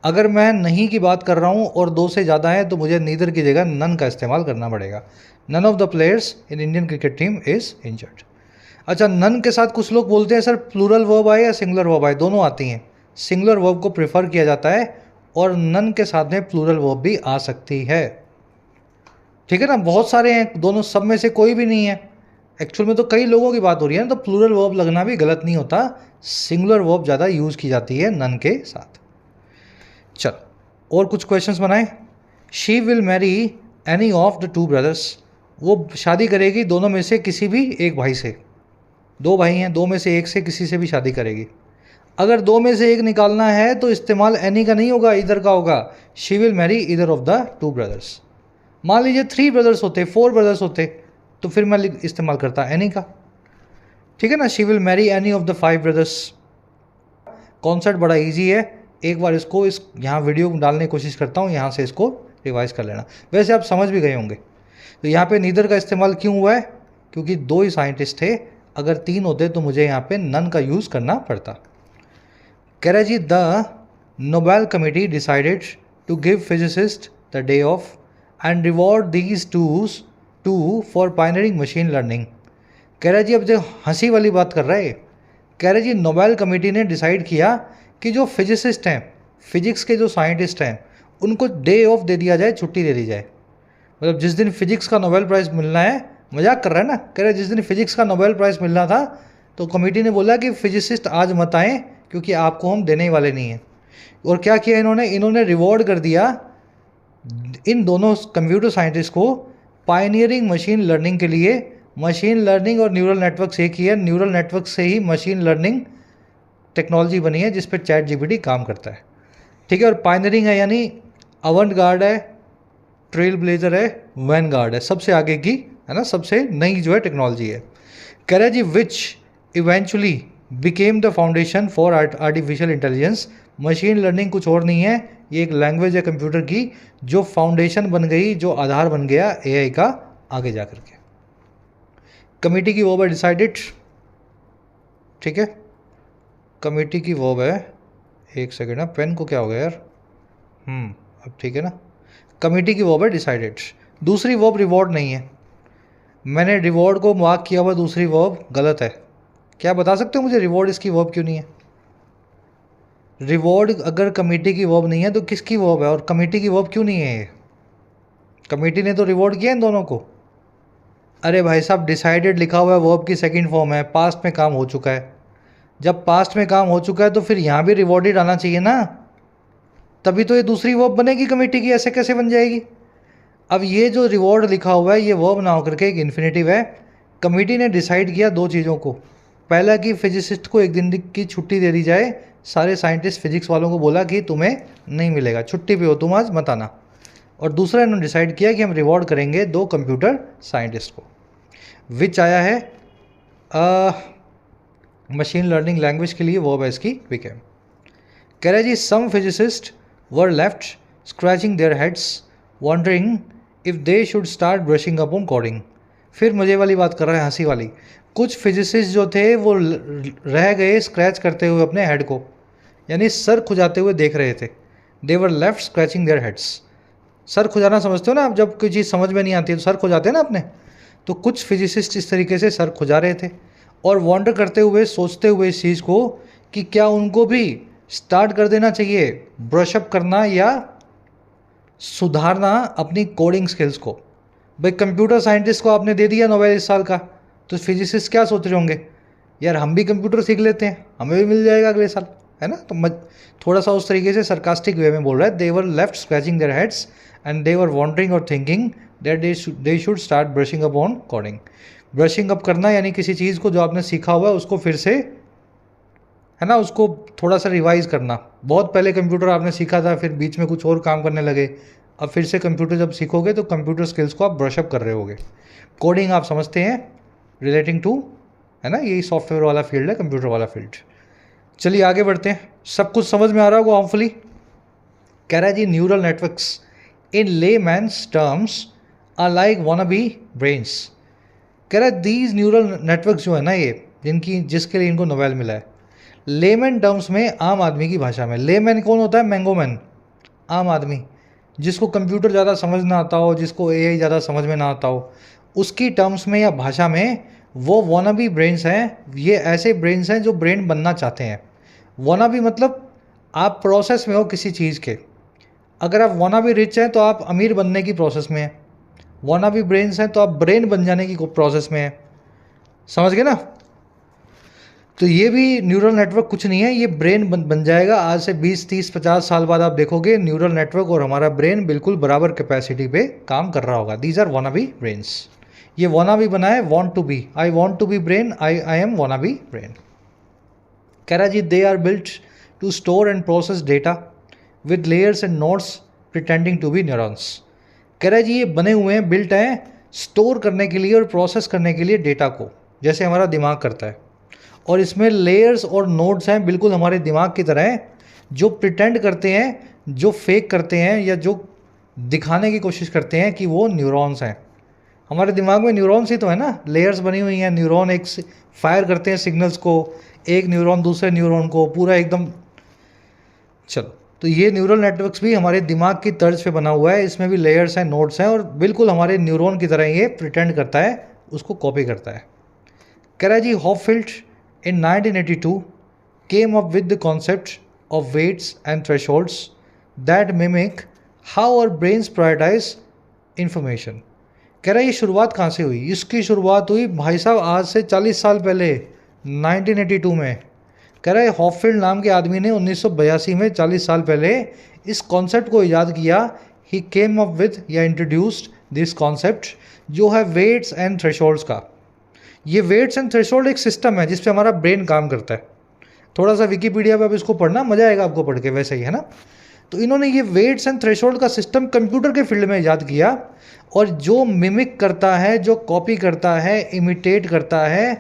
अगर मैं नहीं की बात कर रहा हूँ और दो से ज़्यादा है तो मुझे नीदर की जगह नन का इस्तेमाल करना पड़ेगा। None of the players in Indian cricket team is injured. अच्छा, नन के साथ कुछ लोग बोलते हैं सर प्लूरल वर्ब आए या सिंगुलर वर्ब आए, दोनों आती हैं। सिंगुलर वर्ब को प्रेफर किया जाता है और नन के साथ में प्लूरल वर्ब भी आ सकती है, ठीक है ना। बहुत सारे हैं, दोनों सब में से कोई भी नहीं है। एक्चुअल में तो कई लोगों की बात हो रही है ना, तो प्लूरल वर्ब लगना भी गलत नहीं होता। सिंगुलर वर्ब ज़्यादा यूज़ की जाती है नन के साथ। चलो और कुछ क्वेश्चंस बनाए। She will marry any of the two brothers. वो शादी करेगी दोनों में से किसी भी एक भाई से। दो भाई हैं, दो में से एक से किसी से भी शादी करेगी। अगर दो में से एक निकालना है तो इस्तेमाल एनी का नहीं होगा, इधर का होगा। शी विल मैरी इधर ऑफ द टू ब्रदर्स। मान लीजिए 3 ब्रदर्स होते, 4 ब्रदर्स होते, तो फिर मैं इस्तेमाल करता एनी का, ठीक है ना। She will marry any of the 5 brothers. Concept बड़ा इजी है, एक बार इसको यहाँ वीडियो डालने की कोशिश करता हूँ, यहाँ से इसको रिवाइज कर लेना। वैसे आप समझ भी गए होंगे। तो यहाँ पे नीदर का इस्तेमाल क्यों हुआ है? क्योंकि 2 ही साइंटिस्ट थे, अगर 3 होते तो मुझे यहाँ पे नन का यूज़ करना पड़ता। कह रहा जी, the Nobel committee decided to give physicist the day off and reward these two for pioneering machine learning. कह रहा जी, अब जो हंसी वाली बात कर रहा है, कह रहे जी नोबेल कमेटी ने डिसाइड किया कि जो फिजिसिस्ट हैं, फिजिक्स के जो साइंटिस्ट हैं, उनको डे ऑफ दे दिया जाए, छुट्टी दे दी जाए। मतलब जिस दिन फिजिक्स का नोबेल प्राइज़ मिलना है, मजाक कर रहा है ना, कह रहे जिस दिन फिजिक्स का नोबेल प्राइज़ मिलना था तो कमेटी ने बोला कि फिजिसिस्ट आज मत आएँ क्योंकि आपको हम देने वाले नहीं हैं। और क्या किया इन्होंने रिवॉर्ड कर दिया इन दोनों कंप्यूटर साइंटिस्ट को पायनियरिंग मशीन लर्निंग के लिए। मशीन लर्निंग और न्यूरल नेटवर्क से की है, न्यूरल नेटवर्क से ही मशीन लर्निंग टेक्नोलॉजी बनी है जिस पर चैट जीपीटी काम करता है, ठीक है। और पायनियरिंग है यानी अवंट गार्ड है, ट्रेल ब्लेजर है, वैन गार्ड है, सबसे आगे की है ना, सबसे नई जो है टेक्नोलॉजी है। कह रहा जी which eventually became the foundation for artificial intelligence. Machine learning कुछ और नहीं है, ये एक लैंग्वेज है कंप्यूटर की जो फाउंडेशन बन गई, जो आधार बन गया एआई का आगे जा कर के। कमेटी की वर्ब है डिसाइडेड, ठीक है। कमेटी की वर्ब है, एक सेकेंड ना, पेन को क्या हो गया यार, अब ठीक है ना। कमेटी की वर्ब है डिसाइडेड। दूसरी वर्ब रिवॉर्ड नहीं है, मैंने रिवॉर्ड को मार्क किया हुआ, दूसरी वर्ब गलत है। क्या बता सकते हो मुझे रिवॉर्ड इसकी वर्ब क्यों नहीं है? रिवॉर्ड अगर कमेटी की वर्ब नहीं है तो किसकी वर्ब है, और कमेटी की वर्ब क्यों नहीं है? ये कमेटी ने तो रिवॉर्ड किया इन दोनों को। अरे भाई साहब, डिसाइडेड लिखा हुआ है, वर्ब की सेकंड फॉर्म है, पास्ट में काम हो चुका है। जब पास्ट में काम हो चुका है तो फिर यहाँ भी रिवॉर्डेड आना चाहिए ना, तभी तो ये दूसरी वर्ब बनेगी कमेटी की, ऐसे कैसे बन जाएगी? अब ये जो रिवॉर्ड लिखा हुआ है ये वर्ब ना होकर के एक इन्फिनेटिव है। कमेटी ने डिसाइड किया दो चीज़ों को, पहला कि फिजिसिस्ट को एक दिन की छुट्टी दे दी जाए, सारे साइंटिस्ट फिजिक्स वालों को बोला कि तुम्हें नहीं मिलेगा, छुट्टी पे हो तुम, आज मत आना। और दूसरा इन्होंने डिसाइड किया कि हम रिवॉर्ड करेंगे 2 कंप्यूटर साइंटिस्ट को। विच आया है मशीन लर्निंग लैंग्वेज के लिए वर्ब है इसकी बिकेम। कह रहा है जी some physicist were left scratching their heads wondering if they should start brushing up on coding. फिर मज़े वाली बात कर रहा है, हंसी वाली। कुछ फिजिसिस्ट जो थे वो रह गए स्क्रैच करते हुए अपने हेड को, यानी सर खुजाते हुए देख रहे थे। They were left scratching their heads. सर खुजाना समझते हो ना आप, जब कोई चीज़ समझ में नहीं आती है तो सर खुजाते हैं ना अपने, तो कुछ फिजिसिस्ट इस तरीके से सर खुजा रहे थे और वॉन्डर करते हुए, सोचते हुए इस चीज़ को कि क्या उनको भी स्टार्ट कर देना चाहिए ब्रशअप करना या सुधारना अपनी कोडिंग स्किल्स को। भाई कंप्यूटर साइंटिस्ट को आपने दे दिया नोबेल इस साल का, तो फिजिसिस्ट क्या सोच रहे होंगे, यार हम भी कंप्यूटर सीख लेते हैं, हमें भी मिल जाएगा अगले साल। है ना। तो थोड़ा सा उस तरीके से सरकास्टिक वे में बोल रहा है, they were left scratching their heads and they were wondering और thinking that they should start brushing up on coding. Brushing up करना यानी किसी चीज़ को जो आपने सीखा हुआ है उसको फिर से, है ना, उसको थोड़ा सा रिवाइज करना। बहुत पहले कंप्यूटर आपने सीखा था, फिर बीच में कुछ और काम करने लगे, अब फिर से कंप्यूटर जब सीखोगे तो कंप्यूटर स्किल्स को आप ब्रशअप कर रहे होगे। कोडिंग आप समझते हैं, रिलेटिंग टू, है ना, यही सॉफ्टवेयर वाला फील्ड है, कंप्यूटर वाला फील्ड। चलिए आगे बढ़ते हैं। सब कुछ समझ में आ रहा होगा होपफुली। कह रहा है जी, neural networks in layman's terms are like wannabe brains. कह रहा है दीज न्यूरल नेटवर्क्स जो है ना, ये जिसके लिए इनको नोबेल मिला है, लेमैन टर्म्स में, आम आदमी की भाषा में। लेमैन कौन होता है? मैंगोमैन, आम आदमी, जिसको कंप्यूटर ज़्यादा समझ ना आता हो, जिसको एआई ज़्यादा समझ में ना आता हो, उसकी टर्म्स में या भाषा में वो wannabe ब्रेन्स हैं। ये ऐसे ब्रेन्स हैं जो ब्रेन बनना चाहते हैं। wannabe मतलब आप प्रोसेस में हो किसी चीज़ के। अगर आप wannabe रिच हैं तो आप अमीर बनने की प्रोसेस में हैं। wannabe ब्रेन्स हैं तो आप ब्रेन बन जाने की प्रोसेस में हैं। समझ गए ना। तो ये भी न्यूरल नेटवर्क कुछ नहीं है, ये ब्रेन बन जाएगा। आज से 20, 30, 50 साल बाद आप देखोगे न्यूरल नेटवर्क और हमारा ब्रेन बिल्कुल बराबर कैपेसिटी पे काम कर रहा होगा। दीज आर wannabe ब्रेन्स। ये wannabe बना है want to be, I want to be brain, I am wannabe brain. कह रहा जी, they are built to store and process data with layers and nodes pretending to be neurons. कह रहा है जी, ये बने हुए हैं, बिल्ट हैं स्टोर करने के लिए और प्रोसेस करने के लिए डेटा को, जैसे हमारा दिमाग करता है। और इसमें लेयर्स और नोड्स हैं बिल्कुल हमारे दिमाग की तरह, जो प्रिटेंड करते हैं, जो फेक करते हैं या जो दिखाने की कोशिश करते हैं कि वो न्यूरॉन्स हैं। हमारे दिमाग में न्यूरॉन्स ही तो है ना, लेयर्स बनी हुई हैं। न्यूरॉन एक फायर करते हैं सिग्नल्स को, एक न्यूरॉन दूसरे न्यूरॉन को, पूरा एकदम। चलो, तो ये न्यूरल नेटवर्क्स भी हमारे दिमाग की तर्ज पे बना हुआ है। इसमें भी लेयर्स हैं, नोड्स हैं, और बिल्कुल हमारे न्यूरॉन की तरह ये प्रिटेंड करता है, उसको कॉपी करता है। कह रहा है जी, Hopfield in 1982 came up with the concept of weights and thresholds that mimic how our brains prioritize information। कह रहा है ये शुरुआत कहाँ से हुई? इसकी शुरुआत हुई भाई साहब आज से 40 साल पहले, 1982 में। कह रहा है हॉपफील्ड नाम के आदमी ने 1982 में, 40 साल पहले, इस कॉन्सेप्ट को ईजाद किया। ही केम अप विद या इंट्रोड्यूस्ड दिस कॉन्सेप्ट जो है वेट्स एंड थ्रेशोल्ड्स का। ये वेट्स एंड थ्रेशोल्ड एक सिस्टम है जिस पे हमारा ब्रेन काम करता है। थोड़ा सा विकीपीडिया पे आप इसको पढ़ना, मजा आएगा आपको पढ़ के, वैसे ही है ना। तो इन्होंने ये वेट्स एंड थ्रेशोल्ड का सिस्टम कंप्यूटर के फील्ड में ईजाद किया, और जो मिमिक करता है, जो कॉपी करता है, इमिटेट करता है,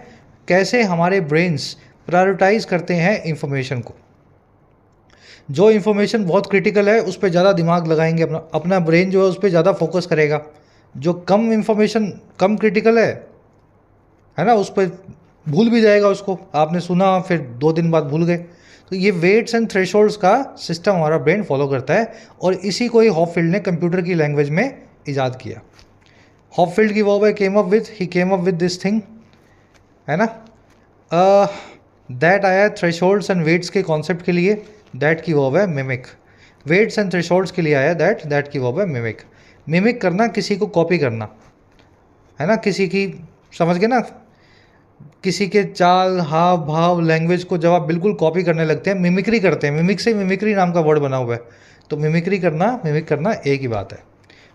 कैसे हमारे ब्रेन्स प्रायोरिटाइज करते हैं इंफॉर्मेशन को। जो इंफॉर्मेशन बहुत क्रिटिकल है उस पर ज़्यादा दिमाग लगाएंगे, अपना ब्रेन जो है उस पर ज़्यादा फोकस करेगा। जो कम इंफॉर्मेशन, कम क्रिटिकल है ना, उस पर भूल भी जाएगा उसको। आपने सुना फिर 2 दिन बाद भूल गए। तो ये वेट्स एंड थ्रेशोल्ड्स का सिस्टम हमारा ब्रेन फॉलो करता है, और इसी को ही हॉपफील्ड ने कंप्यूटर की लैंग्वेज में ईजाद किया। हॉपफील्ड की वो ही came up with this thing, है ना। दैट आया थ्रेशोल्ड्स एंड वेट्स के कॉन्सेप्ट के लिए, दैट की वो है मिमिक। वेट्स एंड थ्रेशोल्ड्स के लिए आया दैट की वो है मिमिक। मिमिक करना, किसी को कॉपी करना, है ना, किसी की, समझ गए ना, किसी के चाल, हाव भाव, लैंग्वेज को जब आप बिल्कुल कॉपी करने लगते हैं, मिमिक्री करते हैं। मिमिक से मिमिक्री नाम का वर्ड बना हुआ है। तो मिमिक करना एक ही बात है।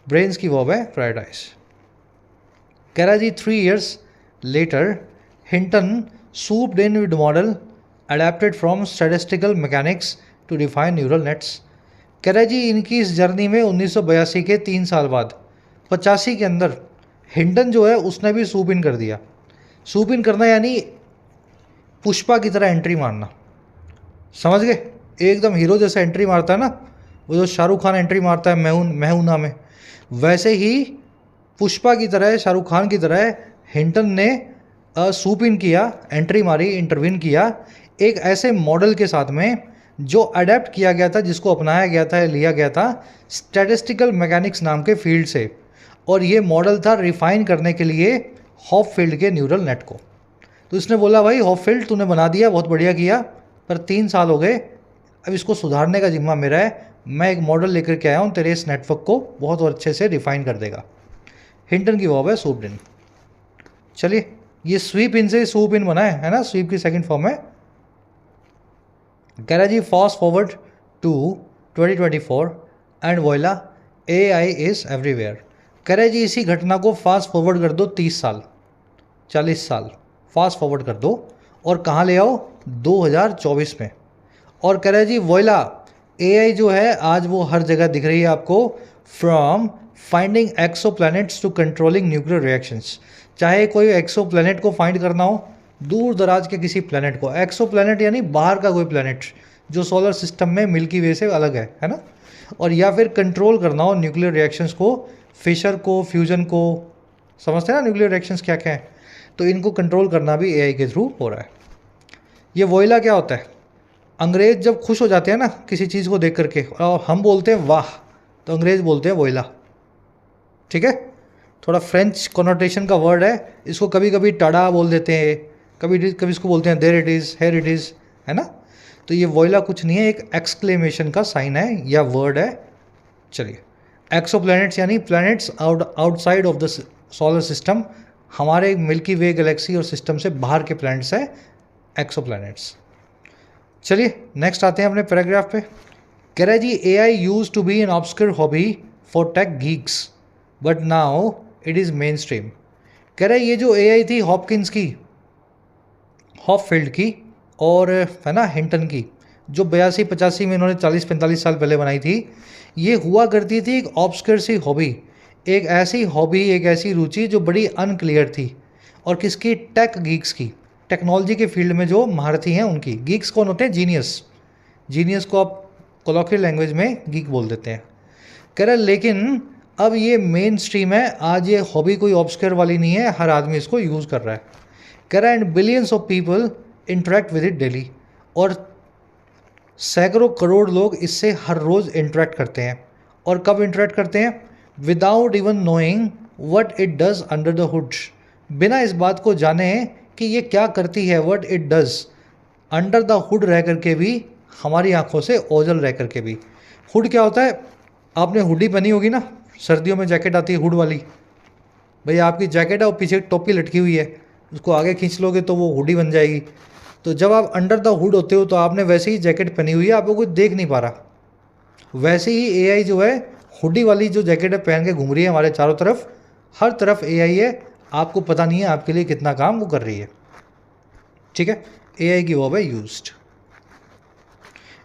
ब्रेन्स की वर्ब है प्रायोरिटाइज। कह रहा जी, 3 years later Hinton swooped in with model adapted from statistical mechanics to define neural nets. कह रहा जी, इनकी इस जर्नी में 1982 के 3 साल बाद, 85 के अंदर, हिंटन जो है उसने भी सूप इन कर दिया। सूप इन करना यानी पुष्पा की तरह एंट्री मारना, समझ गए। एकदम हीरो जैसा एंट्री मारता है ना, वो जो शाहरुख खान एंट्री मारता है मैं हूं ना में, वैसे ही पुष्पा की तरह, शाहरुख खान की तरह हिंटन ने सूप इन किया, एंट्री मारी, इंटरवीन किया एक ऐसे मॉडल के साथ में जो अडेप्ट किया गया था, जिसको अपनाया गया था, लिया गया था स्टैटिस्टिकल मैकेनिक्स नाम के फील्ड से। और ये मॉडल था रिफाइन करने के लिए हॉपफील्ड के न्यूरल नेट को। तो इसने बोला, भाई हॉपफील्ड तूने बना दिया, बहुत बढ़िया किया, पर 3 साल हो गए, अब इसको सुधारने का जिम्मा मेरा है। मैं एक मॉडल लेकर के आया हूँ, तेरे इस नेटवर्क को बहुत अच्छे से रिफाइन कर देगा। हिंटन की वर्ब है सूप्ड इन। चलिए, ये स्वीप इन से सूप इन बना है ना, स्वीप की सेकंड फॉर्म है। कह रहा जी fast forward to 2024 and voila AI is everywhere. कह रहा जी इसी घटना को फास्ट फॉरवर्ड कर दो 30 साल 40 साल फास्ट फॉरवर्ड कर दो और कहाँ ले आओ 2024 में। और कह रहा है जी वोइला AI जो है आज वो हर जगह दिख रही है आपको, from finding exoplanets to controlling nuclear reactions. चाहे कोई एक्सो प्लैनेट को फाइंड करना हो, दूर दराज के किसी प्लैनेट को, एक्सो प्लैनेट यानी बाहर का कोई प्लैनेट जो सोलर सिस्टम में मिल्की वे से अलग है ना, और या फिर कंट्रोल करना हो न्यूक्लियर रिएक्शंस को, फिशर को, फ्यूजन को, समझते हैं ना न्यूक्लियर रिएक्शंस क्या क्या है, तो इनको कंट्रोल करना भी AI के थ्रू हो रहा है। ये वोइला क्या होता है? अंग्रेज जब खुश हो जाते हैं ना किसी चीज़ को देख करके और हम बोलते हैं वाह, तो अंग्रेज बोलते हैं वोइला। ठीक है, थोड़ा फ्रेंच कॉनोटेशन का वर्ड है, इसको कभी कभी टाडा बोल देते हैं, कभी कभी इसको बोलते हैं there it is, here it is, है ना। तो ये वोइला कुछ नहीं है, एक एक्सक्लेमेशन का साइन है या वर्ड है। चलिए, एक्सो प्लैनेट्स यानी planets outside of the solar system, हमारे मिल्की वे गैलेक्सी और सिस्टम से बाहर के प्लैनेट्स हैं एक्सो प्लैनेट्स। चलिए नेक्स्ट आते हैं अपने पैराग्राफ पे। कह रहा है जी AI use to be an obscure hobby for tech geeks but now it is mainstream. कह रहा है ये जो AI थी हॉपकिंस की, हॉपफील्ड की और है ना हिंटन की, जो 82-85 में इन्होंने 40-45 साल पहले बनाई थी, ये हुआ करती थी एक ऑब्सक्योर सी हॉबी, एक ऐसी हॉबी, एक ऐसी रुचि जो बड़ी अनक्लियर थी। और किसकी? टेक गीक्स की, टेक्नोलॉजी के फील्ड में जो महारथी हैं उनकी। गीक्स कौन होते हैं? जीनियस। जीनियस को आप कोलोकियल लैंग्वेज में गीक बोल देते हैं। कह रहा लेकिन अब ये मेन स्ट्रीम है, आज ये हॉबी कोई ऑब्सक्योर वाली नहीं है, हर आदमी इसको यूज़ कर रहा है। कह रहा है and billions of people interact with it daily, और सैकड़ों करोड़ लोग इससे हर रोज़ इंटरेक्ट करते हैं। और कब इंटरेक्ट करते हैं? Without even knowing what it does under the hood, बिना इस बात को जाने कि ये क्या करती है, what it does under the hood रह करके भी, हमारी आंखों से ओझल रह करके भी। हुड क्या होता है? आपने हुडी पहनी होगी ना, सर्दियों में जैकेट आती है हुड वाली, भैया आपकी जैकेट है और पीछे टोपी लटकी हुई है, उसको आगे खींच लोगे तो वो हुडी बन जाएगी। तो जब आप अंडर द हुड होते हो तो आपने वैसे ही जैकेट पहनी हुई है, आपको कोई देख नहीं पा रहा। वैसे ही AI जो है हुडी वाली जो जैकेट है पहन के घूम रही है हमारे चारों तरफ, हर तरफ AI है, आपको पता नहीं है आपके लिए कितना काम वो कर रही है। ठीक है, AI की वर्ब है यूज्ड,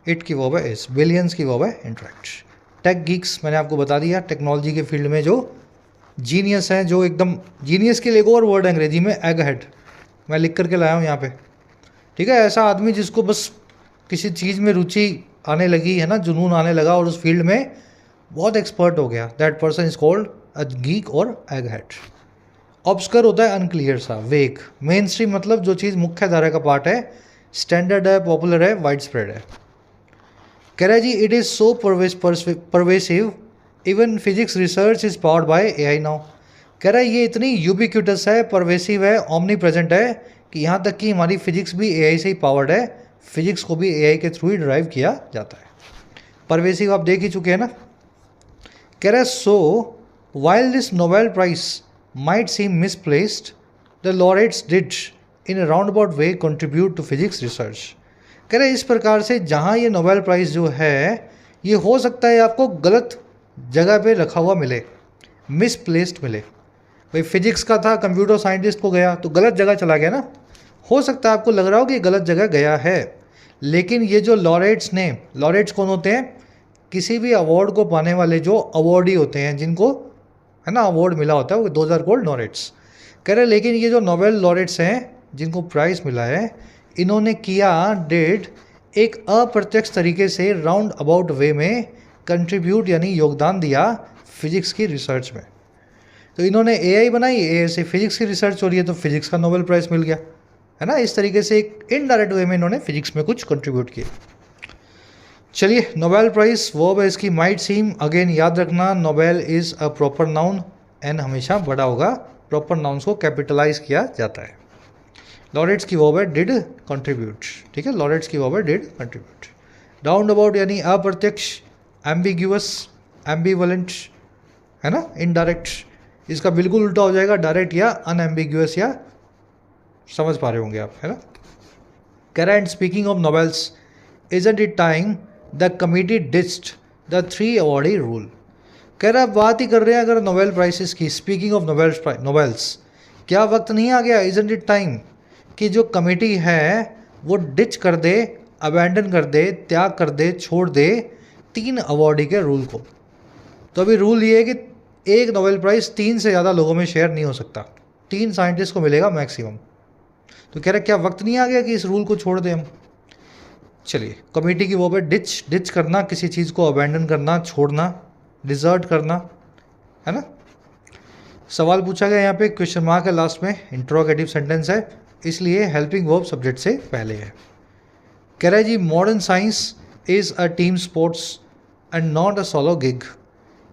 इट की वर्ब है इज, बिलियंस की वर्ब है इंटरेक्ट। टेक गीक्स मैंने आपको बता दिया, टेक्नोलॉजी के फील्ड में जो जीनियस हैं, जो एकदम जीनियस के लिए एक और वर्ड है अंग्रेजी में एग हेड, मैं लिख करके लाया हूँ यहाँ पे। ठीक है, ऐसा आदमी जिसको बस किसी चीज़ में रुचि आने लगी है ना, जुनून आने लगा और उस फील्ड में बहुत एक्सपर्ट हो गया, that person is called a geek और एग हेड। ऑब्सक्योर होता है अनक्लियर सा, वेग। मेन स्ट्रीम मतलब जो चीज़ मुख्य धारा का पार्ट है, स्टैंडर्ड है, पॉपुलर है, वाइड स्प्रेड है। कह रहा है जी it is so pervasive even physics research is powered by AI now. कह रहा है ये इतनी यूबिक्यूटस है, परवेसिव है, ओमनी प्रेजेंट है कि यहाँ तक कि हमारी फिजिक्स भी AI से ही पावर्ड है, फिजिक्स को भी AI के थ्रू ही ड्राइव किया जाता है। परवेसिव आप देख ही चुके हैं ना। कह रहा है so while this Nobel prize might seem misplaced, the laureates did in a roundabout way contribute to physics research। कह रहे इस प्रकार से जहाँ ये नोबेल प्राइज़ जो है ये हो सकता है आपको गलत जगह पे रखा हुआ मिले, मिसप्लेस्ड मिले। भाई फिजिक्स का था, कंप्यूटर साइंटिस्ट को गया तो गलत जगह चला गया ना, हो सकता है आपको लग रहा हो कि गलत जगह गया है, लेकिन ये जो लॉरेट्स ने, लॉरेट्स कौन होते हैं? किसी भी अवार्ड को पाने वाले जो अवार्डी होते हैं, जिनको है ना अवार्ड मिला होता है, वो दोज आर कॉल्ड लॉरेट्स। कह रहे लेकिन ये जो नोबेल लॉरेट्स हैं जिनको प्राइज़ मिला है, इन्होंने किया डेड एक अप्रत्यक्ष तरीके से राउंड अबाउट वे में कंट्रीब्यूट यानी योगदान दिया फिजिक्स की रिसर्च में। तो इन्होंने AI बनाई, AI से फिजिक्स की रिसर्च हो रही है तो फिजिक्स का नोबेल प्राइज़ मिल गया, है ना। इस तरीके से एक इनडायरेक्ट वे में इन्होंने फिजिक्स में कुछ कंट्रीब्यूट किया। चलिए, नोबेल प्राइज़ वर्ब है इसकी माइट सीम, अगेन याद रखना Nobel is a proper noun, N हमेशा बड़ा होगा, प्रॉपर नाउन्स को कैपिटलाइज किया जाता है। लॉरेट्स की वर्ब है डिड कंट्रीब्यूट, ठीक है, लॉरेट्स की वर्ब है डिड कंट्रीब्यूट। राउंड अबाउट यानी अप्रत्यक्ष, एम्बिग्यूअस, एम्बीवलेंट, है ना, इनडायरेक्ट, इसका बिल्कुल उल्टा हो जाएगा डायरेक्ट या अनएम्बिग्यूअस, या समझ पा रहे होंगे आप, है ना। कह रहा है and speaking of nobles, Isn't it time the committee ditched the 3 awardee rule? कह रहा बात ही कर रहे हैं अगर नोबेल प्राइसेस की, स्पीकिंग ऑफ नोबेल्स, क्या वक्त नहीं आ गया, isn't it time, कि जो कमेटी है वो डिच कर दे, अबैंडन कर दे, त्याग कर दे, छोड़ दे 3 अवॉर्डी के रूल को। तो अभी रूल ये है कि एक नोबेल प्राइज़ 3 से ज़्यादा लोगों में शेयर नहीं हो सकता, 3 साइंटिस्ट को मिलेगा मैक्सिमम। तो कह रहा क्या वक्त नहीं आ गया कि इस रूल को छोड़ दें हम। चलिए, कमेटी की वो पे डिच करना, किसी चीज़ को अबैंडन करना, छोड़ना, डिजर्ट करना, है ना। सवाल पूछा गया यहाँ पे, क्वेश्चन मार्क है लास्ट में, इंट्रोगेटिव सेंटेंस है, इसलिए हेल्पिंग वर्ब सब्जेक्ट से पहले है। कह रहा है जी modern science is a team sports and not a solo gig.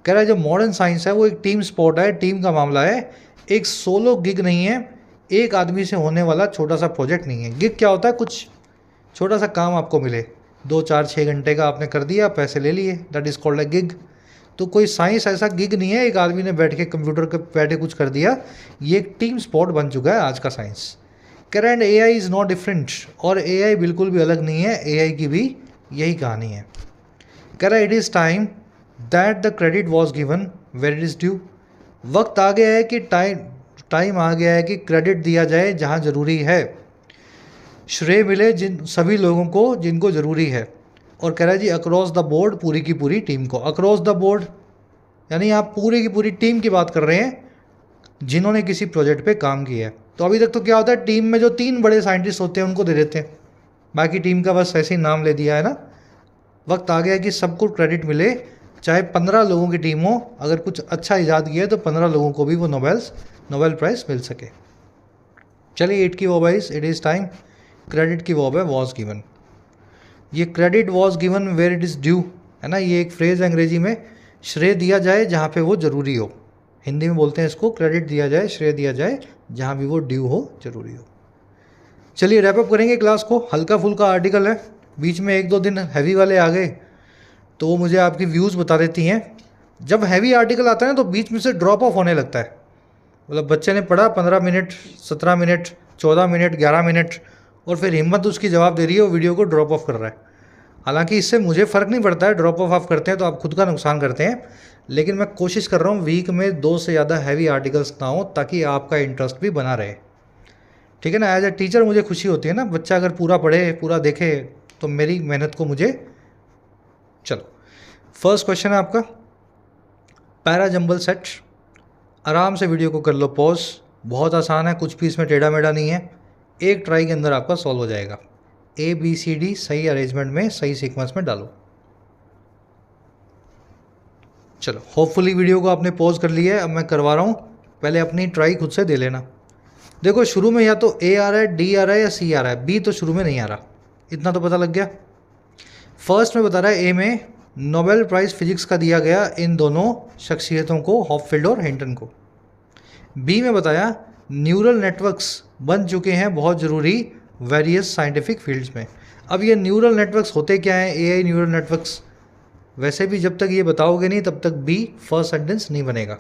कह रहा है जो मॉडर्न साइंस है वो एक टीम स्पोर्ट है, टीम का मामला है, एक सोलो गिग नहीं है, एक आदमी से होने वाला छोटा सा प्रोजेक्ट नहीं है। गिग क्या होता है, कुछ छोटा सा काम आपको मिले, 2 4 6 घंटे का आपने कर दिया, पैसे ले लिए, that is called a gig. तो कोई साइंस ऐसा गिग नहीं है, एक आदमी ने बैठ के कंप्यूटर के बैठे कुछ कर दिया, ये एक टीम स्पोर्ट बन चुका है आज का science. Current AI is not different, और AI बिल्कुल भी अलग नहीं है, AI की भी यही कहानी है। कह रहा है it is time that the credit was given where it is due. वक्त आ गया है कि टाइम आ गया है कि क्रेडिट दिया जाए जहाँ ज़रूरी है, श्रेय मिले जिन सभी लोगों को जिनको ज़रूरी है। और कह रहा है जी अक्रॉस द बोर्ड, पूरी की पूरी टीम को। अक्रॉस द बोर्ड यानी आप पूरी की पूरी टीम की बात कर रहे हैं जिन्होंने किसी प्रोजेक्ट पे काम किया है। तो अभी तक तो क्या होता है, टीम में जो 3 बड़े साइंटिस्ट होते हैं उनको दे देते हैं, बाकी टीम का बस ऐसे ही नाम ले दिया है ना। वक्त आ गया कि सबको क्रेडिट मिले, चाहे 15 लोगों की टीम हो, अगर कुछ अच्छा ईजाद किया है तो 15 लोगों को भी वो नोबेल प्राइज़ मिल सके। चलिए 8 की वर्ब है इट इज़ टाइम, क्रेडिट की वर्ब है वॉज गिवन। ये credit was given where it is due है ना, ये एक फ्रेज़ है अंग्रेजी में, श्रेय दिया जाए जहाँ पे वो ज़रूरी हो। हिंदी में बोलते हैं इसको क्रेडिट दिया जाए, श्रेय दिया जाए जहाँ भी वो ड्यू हो, ज़रूरी हो। चलिए रैप अप करेंगे क्लास को। हल्का फुल्का आर्टिकल है, बीच में 1-2 दिन हैवी वाले आ गए तो वो मुझे आपकी व्यूज़ बता देती हैं। जब हैवी आर्टिकल आता है ना तो बीच में से ड्रॉप ऑफ होने लगता है, मतलब बच्चे ने पढ़ा 15 मिनट, 17 मिनट, 14 मिनट, 11 मिनट, और फिर हिम्मत उसकी जवाब दे रही है, वो वीडियो को ड्रॉप ऑफ कर रहा है। हालांकि इससे मुझे फ़र्क नहीं पड़ता है, ड्रॉप ऑफ आप करते हैं तो आप खुद का नुकसान करते हैं, लेकिन मैं कोशिश कर रहा हूँ वीक में 2 से ज़्यादा हैवी आर्टिकल्स ना हो ताकि आपका इंटरेस्ट भी बना रहे, ठीक है ना। एज ए टीचर मुझे खुशी होती है ना, बच्चा अगर पूरा पढ़े, पूरा देखे तो मेरी मेहनत को मुझे। चलो फर्स्ट क्वेश्चन है आपका, पैरा जंबल सेट। आराम से वीडियो को कर लो पॉज, बहुत आसान है, कुछ भी इसमें टेढ़ा मेढ़ा नहीं है, एक ट्राई के अंदर आपका सॉल्व हो जाएगा। ABCD सही अरेंजमेंट में, सही सीक्वेंस में डालो। चलो होपफुली वीडियो को आपने पॉज कर लिया है, अब मैं करवा रहा हूँ, पहले अपनी ट्राई खुद से दे लेना। देखो शुरू में या तो A आ रहा है, D आ रहा है या C आ रहा है, B तो शुरू में नहीं आ रहा, इतना तो पता लग गया। फर्स्ट में बता रहा है A में नोबेल प्राइज़ फिजिक्स का दिया गया इन दोनों शख्सियतों को, हॉपफील्ड और हिंटन को। B में बताया न्यूरल नेटवर्क्स बन चुके हैं बहुत ज़रूरी वेरियस साइंटिफिक फील्ड्स में। अब ये न्यूरल नेटवर्क्स होते क्या हैं, AI न्यूरल नेटवर्क्स, वैसे भी जब तक ये बताओगे नहीं तब तक B फर्स्ट सेंटेंस नहीं बनेगा।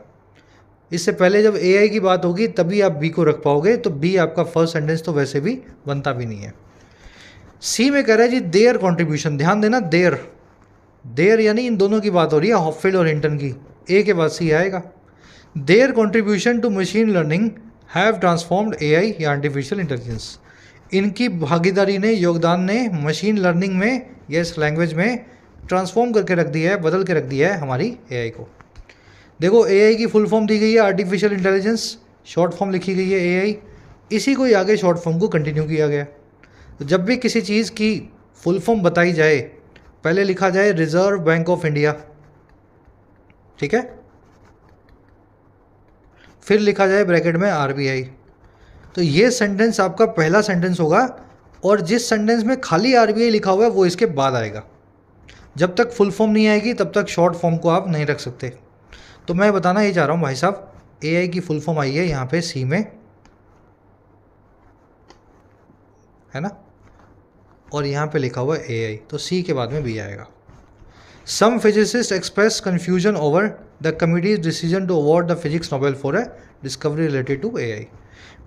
इससे पहले जब AI की बात होगी तभी आप B को रख पाओगे, तो B आपका फर्स्ट सेंटेंस तो वैसे भी बनता भी नहीं है। C में कह रहा है जी देयर कॉन्ट्रीब्यूशन, ध्यान देना देयर यानी इन दोनों की बात हो रही है, हॉपफील्ड और हिंटन की, A के बाद C आएगा। Their contribution to machine learning have transformed AI या आर्टिफिशियल इंटेलिजेंस, इनकी भागीदारी ने, योगदान ने मशीन लर्निंग में या इस लैंग्वेज में ट्रांसफॉर्म करके रख दिया है, बदल के रख दिया है हमारी AI को। देखो AI की फुल फॉर्म दी गई है आर्टिफिशियल इंटेलिजेंस, शॉर्ट फॉर्म लिखी गई है AI, इसी को ही आगे शॉर्ट फॉर्म को कंटिन्यू किया गया। तो जब भी किसी चीज़ की फुल फॉर्म बताई जाए पहले लिखा जाए रिजर्व बैंक ऑफ इंडिया, ठीक है, फिर लिखा जाए ब्रैकेट में RBI। तो ये सेंटेंस आपका पहला सेंटेंस होगा, और जिस सेंटेंस में खाली RBI लिखा हुआ है वो इसके बाद आएगा। जब तक फुल फॉर्म नहीं आएगी तब तक शॉर्ट फॉर्म को आप नहीं रख सकते। तो मैं बताना ही चाह रहा हूँ भाई साहब, AI की फुल फॉर्म आई है यहाँ पे C में, है ना, और यहाँ पे लिखा हुआ है AI, तो C के बाद में B आएगा। Some physicist express confusion over the committee's decision to award the physics Nobel for a discovery related to AI।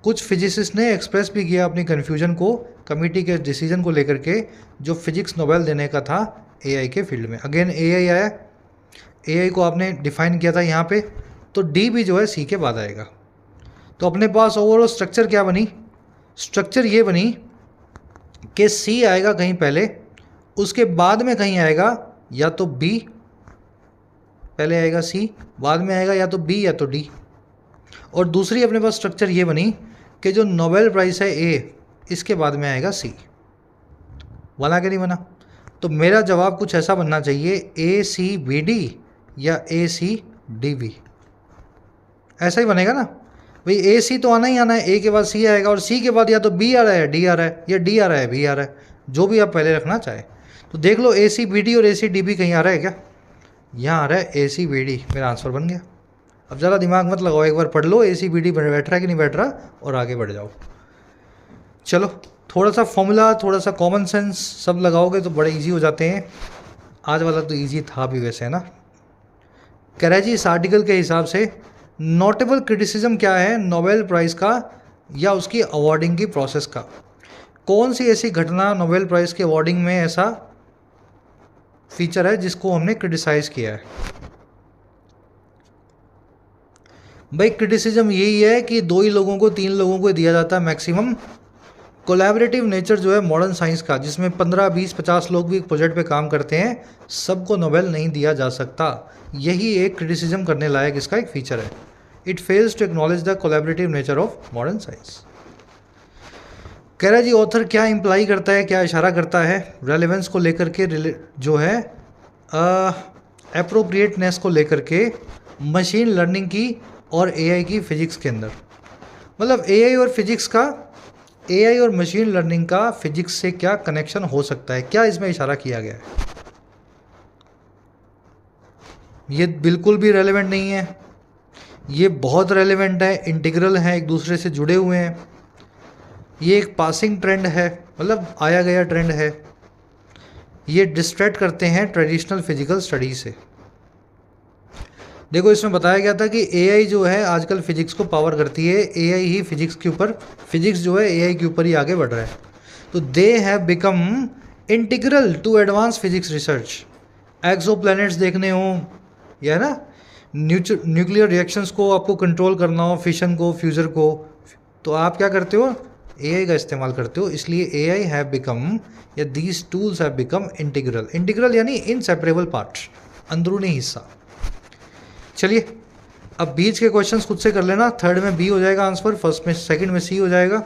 कुछ फिजिसिस्ट ने एक्सप्रेस भी किया अपनी कन्फ्यूजन को कमिटी के डिसीजन को लेकर के जो फिजिक्स नोबेल देने का था एआई के फील्ड में। अगेन एआई आया, एआई को आपने डिफाइन किया था यहाँ पे, तो डी भी जो है सी के बाद आएगा। तो अपने पास ओवरऑल स्ट्रक्चर क्या बनी, स्ट्रक्चर ये बनी कि सी आएगा कहीं पहले, उसके बाद में कहीं आएगा या तो बी, पहले आएगा सी, बाद में आएगा या तो बी या तो डी। और दूसरी अपने पास स्ट्रक्चर ये बनी कि जो नोबेल प्राइज़ है ए, इसके बाद में आएगा सी। बना कि नहीं बना? तो मेरा जवाब कुछ ऐसा बनना चाहिए, ए सी बी डी या ए सी डी बी, ऐसा ही बनेगा ना भाई। ए सी तो आना ही आना है, ए के बाद सी आएगा और सी के बाद या तो बी आ रहा है डी आ रहा है या डी आ रहा है बी आ रहा है, जो भी आप पहले रखना चाहे। तो देख लो ए सी बी डी और ए सी डी बी कहीं आ रहा है क्या? यहाँ आ रहा है ए सी बी डी, मेरा आंसर बन गया। अब ज़्यादा दिमाग मत लगाओ, एक बार पढ़ लो ए सी बी डी बैठ रहा है कि नहीं बैठ रहा और आगे बढ़ जाओ। चलो थोड़ा सा फॉर्मूला, थोड़ा सा कॉमन सेंस सब लगाओगे तो बड़े इजी हो जाते हैं। आज वाला तो इजी था भी वैसे, है ना। कह रहा है जी इस आर्टिकल के हिसाब से नोटेबल क्रिटिसिज्म क्या है नोबेल प्राइज़ का या उसकी अवार्डिंग की प्रोसेस का। कौन सी ऐसी घटना नोबेल प्राइज़ के अवार्डिंग में ऐसा फीचर है जिसको हमने क्रिटिसाइज़ किया है? भाई क्रिटिसिज्म यही है कि 2 ही लोगों को, 3 लोगों को दिया जाता है मैक्सिमम। कोलैबोरेटिव नेचर जो है मॉडर्न साइंस का, जिसमें 15, 20, 50 लोग भी एक प्रोजेक्ट पे काम करते हैं, सबको नोबेल नहीं दिया जा सकता। यही एक क्रिटिसिज्म करने लायक इसका एक फीचर है। It fails to acknowledge the collaborative nature of modern science. कह रहा है जी ऑथर क्या इंप्लाई करता है, क्या इशारा करता है रेलेवेंस को लेकर के, जो है एप्रोप्रिएटनेस को लेकर के मशीन लर्निंग की और एआई की फिजिक्स के अंदर। मतलब एआई और फिजिक्स का, एआई और मशीन लर्निंग का फिजिक्स से क्या कनेक्शन हो सकता है, क्या इसमें इशारा किया गया है? ये बिल्कुल भी रेलेवेंट नहीं है, ये बहुत रेलेवेंट है, इंटीग्रल है, एक दूसरे से जुड़े हुए हैं। ये एक पासिंग ट्रेंड है, मतलब आया गया ट्रेंड है। ये डिस्ट्रैक्ट करते हैं ट्रेडिशनल फिजिकल स्टडी से। देखो इसमें बताया गया था कि एआई जो है आजकल फिजिक्स को पावर करती है, एआई ही फिजिक्स के ऊपर, फिजिक्स जो है एआई के ऊपर ही आगे बढ़ रहा है। तो they have become integral to advance physics research. Exoplanets देखने हो या ना न्यूक्लियर रिएक्शंस को आपको कंट्रोल करना हो, फिशन को, फ्यूजन को, तो आप क्या करते हो? एआई का इस्तेमाल करते हो। इसलिए एआई हैव बिकम या these tools have become integral. Integral यानी इनसेपरेबल पार्ट, अंदरूनी हिस्सा। चलिए अब बीच के क्वेश्चंस खुद से कर लेना। थर्ड में बी हो जाएगा आंसर, फर्स्ट में, सेकंड में सी हो जाएगा।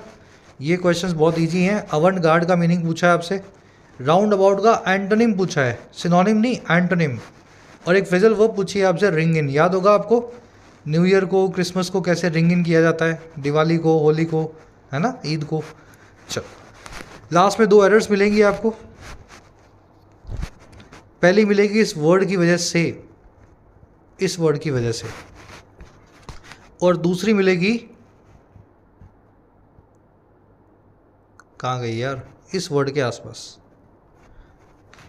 ये क्वेश्चंस बहुत इजी हैं। अवंट गार्ड का मीनिंग पूछा है आपसे, राउंड अबाउट का एंटोनिम पूछा है, सिनोनिम नहीं एंटोनिम। और एक फ्रेजल वर्ब पूछी है आपसे, रिंग इन। याद होगा आपको न्यू ईयर को, क्रिसमस को कैसे रिंग इन किया जाता है, दिवाली को, होली को, है ना, ईद को। चलो लास्ट में 2 एरर्स मिलेंगी आपको। पहली मिलेगी इस वर्ड की वजह से, इस वर्ड की वजह से, और दूसरी मिलेगी, कहाँ गई यार, इस वर्ड के आसपास।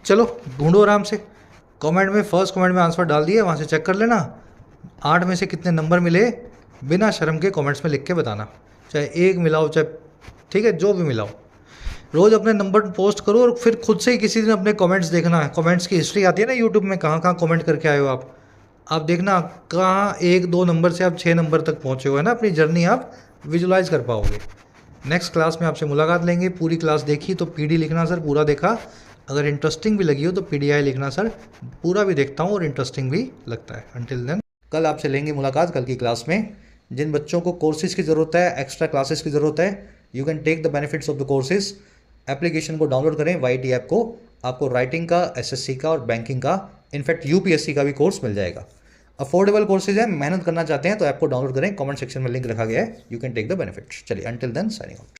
चलो ढूंढो आराम से, कमेंट में, फर्स्ट कमेंट में आंसर डाल दिए, वहाँ से चेक कर लेना 8 में से कितने नंबर मिले, बिना शर्म के कमेंट्स में लिख के बताना। चाहे 1 मिलाओ, चाहे, ठीक है, जो भी मिलाओ। रोज़ अपने नंबर पोस्ट करो और फिर खुद से ही किसी दिन अपने कमेंट्स देखना है। कमेंट्स की हिस्ट्री आती है ना यूट्यूब में, कहाँ कहाँ कमेंट करके आए हो आप देखना कहाँ 1-2 नंबर से आप 6 नंबर तक पहुँचे हो, है ना। अपनी जर्नी आप विजुलाइज कर पाओगे। नेक्स्ट क्लास में आपसे मुलाकात लेंगे। पूरी क्लास देखी तो पीडी लिखना सर पूरा देखा, अगर इंटरेस्टिंग भी लगी हो तो पीडीआई लिखना सर पूरा भी देखता हूँ और इंटरेस्टिंग भी लगता है। अंटिल देन कल आपसे लेंगे मुलाकात कल की क्लास में। जिन बच्चों को कोर्सेज की ज़रूरत है, एक्स्ट्रा क्लासेस की ज़रूरत है, you can take the benefits of the courses. Application को डाउनलोड करें, YT ऐप को, आपको राइटिंग का, SSC का और बैंकिंग का, इनफैक्ट UPSC का भी कोर्स मिल जाएगा। अफोर्डेबल कोर्सेज है, मेहनत करना चाहते हैं तो ऐप को डाउनलोड करें, कमेंट सेक्शन में लिंक रखा गया है, you can take the benefits. चलिए अंटिल देन साइनिंग आउट।